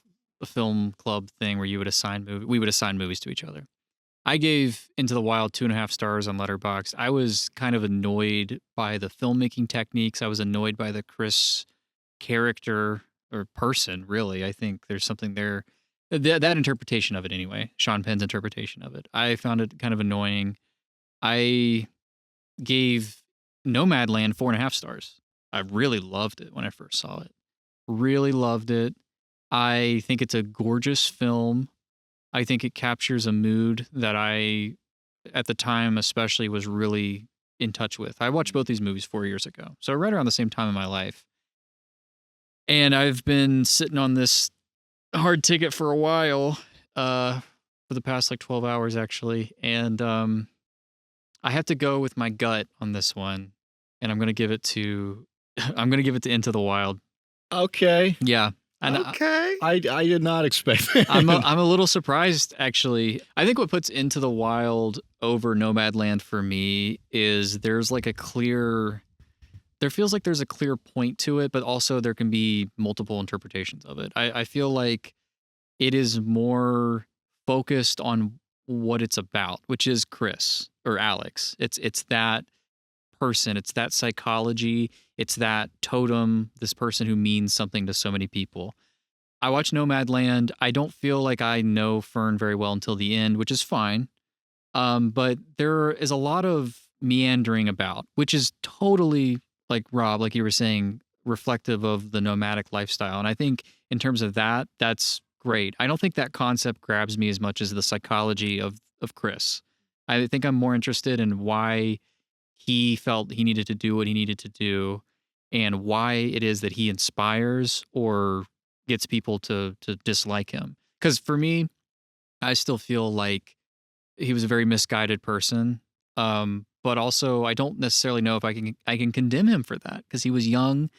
film club thing where we would assign movies to each other. I gave Into the Wild 2.5 stars on Letterboxd. I was kind of annoyed by the filmmaking techniques. I was annoyed by the Chris character or person, really. I think there's something there. That interpretation of it, anyway. Sean Penn's interpretation of it. I found it kind of annoying. I gave Nomadland 4.5 stars. I really loved it when I first saw it. Really loved it. I think it's a gorgeous film. I think it captures a mood that I, at the time especially, was really in touch with. I watched both these movies 4 years ago, so right around the same time in my life. And I've been sitting on this hard ticket for a while, for the past like 12 hours actually, and I have to go with my gut on this one, and I'm gonna give it to Into the Wild. Okay. Yeah. And okay. I did not expect that. I'm a little surprised, actually. I think what puts Into the Wild over Nomadland for me is there feels like there's a clear point to it, but also there can be multiple interpretations of it. I feel like it is more focused on what it's about, which is Chris or Alex. It's that person, it's that psychology, it's that totem, this person who means something to so many people. I watched Nomadland. I don't feel like I know Fern very well until the end, which is fine. But there is a lot of meandering about, which is totally like Rob, like you were saying, reflective of the nomadic lifestyle. And I think in terms of that, that's great. I don't think that concept grabs me as much as the psychology of Chris. I think I'm more interested in why he felt he needed to do what he needed to do and why it is that he inspires or gets people to dislike him. Because for me, I still feel like he was a very misguided person. But also I don't necessarily know if I can condemn him for that because he was young.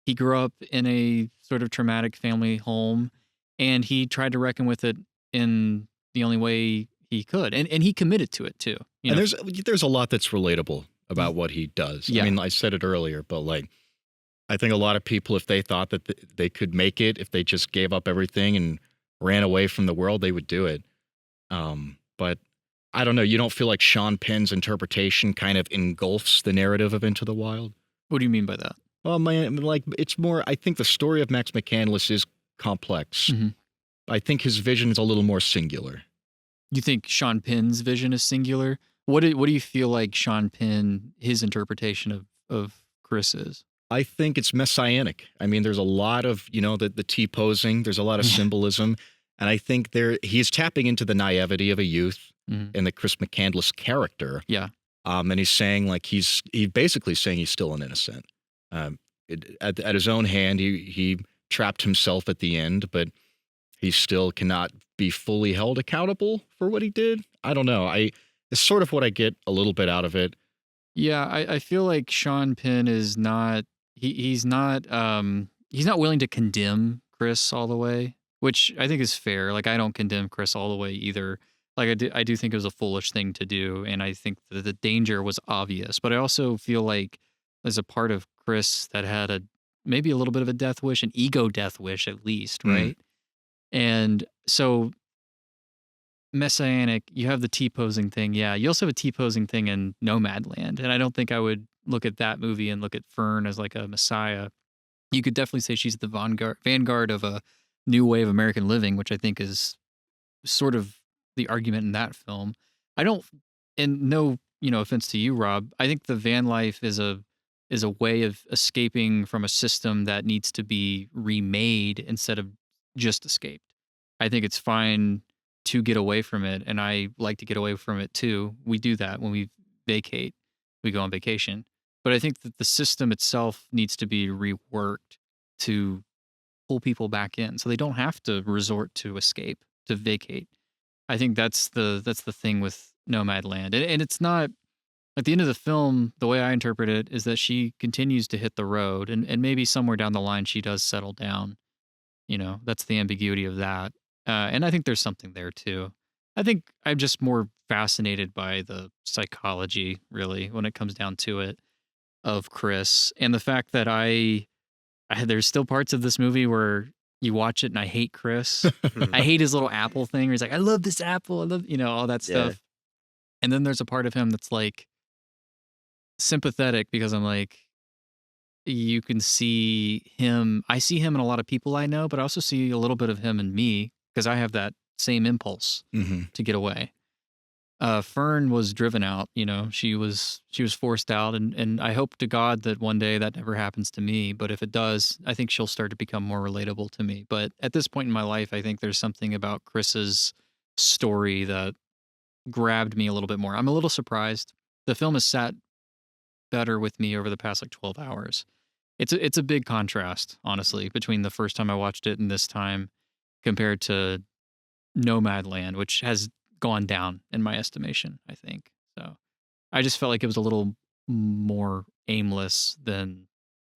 He grew up in a sort of traumatic family home and he tried to reckon with it in the only way he could. And he committed to it too. You know? And there's a lot that's relatable about what he does. Yeah. I mean, I said it earlier, but like, I think a lot of people, if they thought that they could make it, if they just gave up everything and ran away from the world, they would do it. But I don't know. You don't feel like Sean Penn's interpretation kind of engulfs the narrative of Into the Wild? What do you mean by that? Well, man, like it's more, I think the story of Max McCandless is complex. Mm-hmm. I think his vision is a little more singular. You think Sean Penn's vision is singular? What do you feel like Sean Penn, his interpretation of Chris is? I think it's messianic. I mean, there's a lot of, the T-posing. There's a lot of symbolism. And I think he's tapping into the naivety of a youth and the Chris McCandless character. Yeah. And he's saying like he's basically saying he's still an innocent. At his own hand, he trapped himself at the end, but he still cannot be fully held accountable for what he did. I don't know. It's sort of what I get a little bit out of it. Yeah, I feel like Sean Penn is not he's not willing to condemn Chris all the way, which I think is fair. Like I don't condemn Chris all the way either. Like I do think it was a foolish thing to do, and I think that the danger was obvious. But I also feel like there's a part of Chris that had maybe a little bit of a death wish, an ego death wish at least, right? And so messianic, you have the T-posing thing. Yeah, you also have a T-posing thing in Nomadland, and I don't think I would look at that movie and look at Fern as like a messiah. You could definitely say she's the vanguard of a new way of American living, which I think is sort of the argument in that film. I don't, and no, offense to you, Rob, I think the van life is a way of escaping from a system that needs to be remade instead of just escaped. I think it's fine to get away from it, and I like to get away from it too. We do that when we vacate, we go on vacation. But I think that the system itself needs to be reworked to pull people back in so they don't have to resort to escape, to vacate. I think that's the thing with Nomadland. And it's not, at the end of the film, the way I interpret it is that she continues to hit the road, and maybe somewhere down the line she does settle down. That's the ambiguity of that. And I think there's something there too. I think I'm just more fascinated by the psychology, really, when it comes down to it, of Chris. And the fact that there's still parts of this movie where you watch it and I hate Chris. I hate his little apple thing where he's like, I love this apple. I love, all that stuff. And then there's a part of him that's like sympathetic because I'm like, you can see him. I see him in a lot of people I know, but I also see a little bit of him in me because I have that same impulse to get away. Fern was driven out, she was forced out, and I hope to God that one day that never happens to me. But if it does, I think she'll start to become more relatable to me. But at this point in my life, I think there's something about Chris's story that grabbed me a little bit more. I'm a little surprised. The film has sat better with me over the past 12 hours. It's a big contrast, honestly, between the first time I watched it and this time compared to Nomadland, which has gone down in my estimation, I think. So I just felt like it was a little more aimless than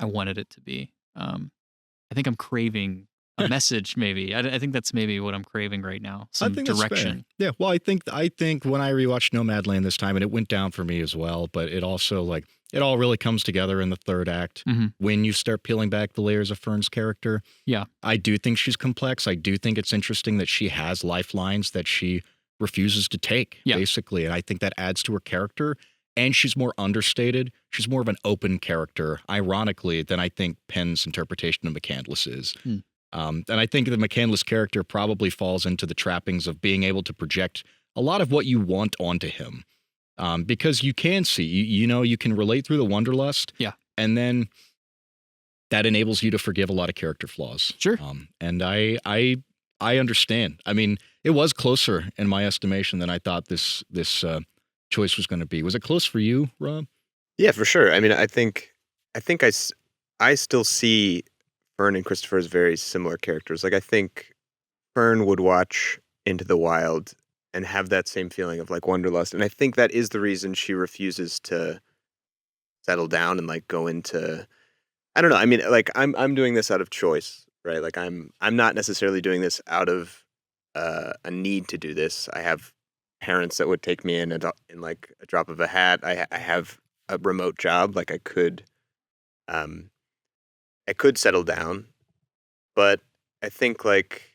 I wanted it to be. I think I'm craving a message, maybe. I think that's maybe what I'm craving right now. Some direction. Yeah. Well, I think when I rewatched Nomadland this time, and it went down for me as well, but it also it all really comes together in the third act when you start peeling back the layers of Fern's character. Yeah. I do think she's complex. I do think it's interesting that she has lifelines that she refuses to take, basically. And I think that adds to her character. And she's more understated. She's more of an open character, ironically, than I think Penn's interpretation of McCandless is. And I think the McCandless character probably falls into the trappings of being able to project a lot of what you want onto him. Because you can see, you can relate through the wanderlust. Yeah. and then that enables you to forgive a lot of character flaws. Sure. And I understand. I mean, it was closer in my estimation than I thought this choice was going to be. Was it close for you, Rob? Yeah, for sure. I mean, I think I still see Fern and Christopher as very similar characters. Like, I think Fern would watch Into the Wild and have that same feeling of like wanderlust, and I think that is the reason she refuses to settle down and like go into. I don't know. I mean, like I'm doing this out of choice, right? Like I'm not necessarily doing this out of a need to do this. I have parents that would take me in like a drop of a hat. I have a remote job. Like I could settle down, but I think like,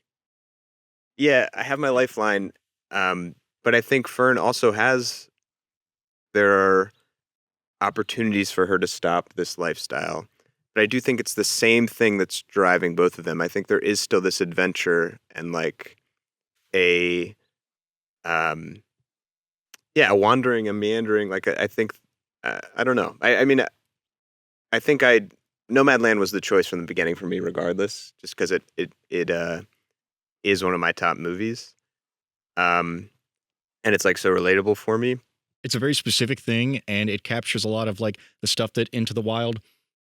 yeah, I have my lifeline. But I think Fern also there are opportunities for her to stop this lifestyle. But I do think it's the same thing that's driving both of them. I think there is still this adventure and like a wandering, a meandering. Like I think, I don't know. I mean, I think Nomadland was the choice from the beginning for me, regardless, just because it is one of my top movies. And it's like so relatable for me. It's a very specific thing, and it captures a lot of like the stuff that Into the Wild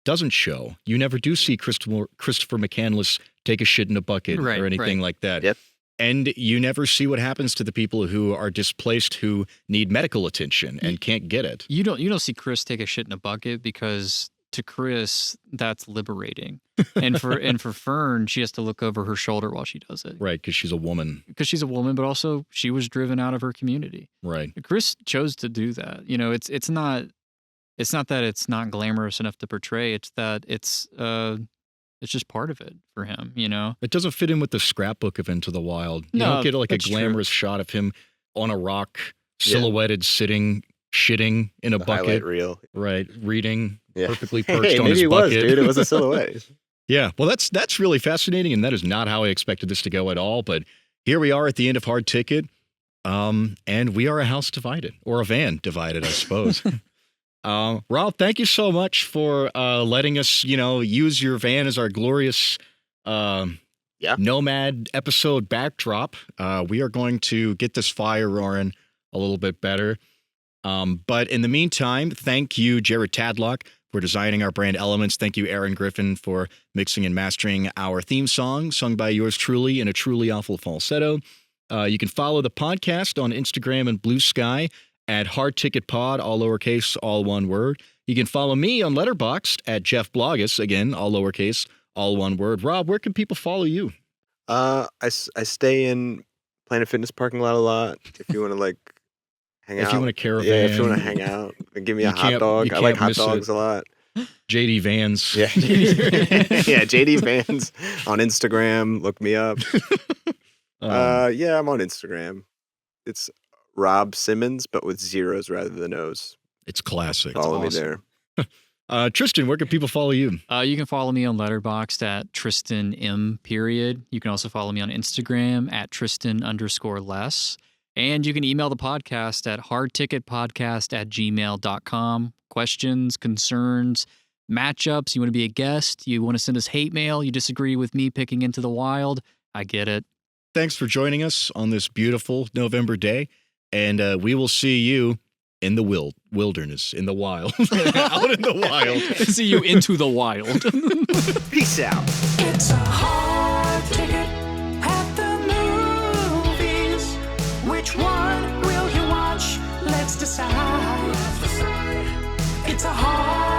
doesn't show. You never do see Christopher McCandless take a shit in a bucket or anything like that. Yep. And you never see what happens to the people who are displaced, who need medical attention and can't get it. You don't see Chris take a shit in a bucket, because to Chris that's liberating, and for Fern, she has to look over her shoulder while she does it. Right, because she's a woman. But also she was driven out of her community. Right. Chris chose to do that. You know, it's not that it's not glamorous enough to portray. It's that it's just part of it for him. You know, it doesn't fit in with the scrapbook of Into the Wild. You No, don't get like a that's glamorous shot of him on a rock, silhouetted, sitting, shitting in a bucket. Highlight reel. Right, reading, Yeah. perfectly perched on maybe his it bucket. was, dude. It was a silhouette. Yeah, well, that's really fascinating, and that is not how I expected this to go at all. But here we are at the end of Hard Ticket, and we are a house divided, or a van divided, I suppose. Rob, thank you so much for letting us, use your van as our glorious Nomad episode backdrop. We are going to get this fire roaring a little bit better. But in the meantime, thank you, Jared Tadlock, for designing our brand elements. Thank you, Aaron Griffin, for mixing and mastering our theme song, sung by yours truly in a truly awful falsetto. You can follow the podcast on Instagram and Blue Sky at Hard Ticket Pod, all lowercase, all one word. You can follow me on Letterboxd at Jeff Blogus, again, all lowercase, all one word. Rob, where can people follow you? I stay in Planet Fitness parking lot a lot. If you want to like hang out. If you want a caravan. Yeah, if you want to hang out. Give me a hot dog. I like hot dogs a lot. JD Vans. Yeah. Yeah, JD Vans on Instagram. Look me up. Yeah, I'm on Instagram. It's Rob Simmons, but with zeros rather than O's. It's classic. Follow me there. Tristan, where can people follow you? You can follow me on Letterboxd at Tristan M. You can also follow me on Instagram at Tristan_less. And you can email the podcast at hardticketpodcast@gmail.com. Questions, concerns, matchups. You want to be a guest? You want to send us hate mail? You disagree with me picking Into the Wild? I get it. Thanks for joining us on this beautiful November day. And we will see you in the wilderness, in the wild. Out in the wild. See you into the wild. Peace out. It's a hard ticket at the movies. Which one will you watch? Let's decide. It's a hard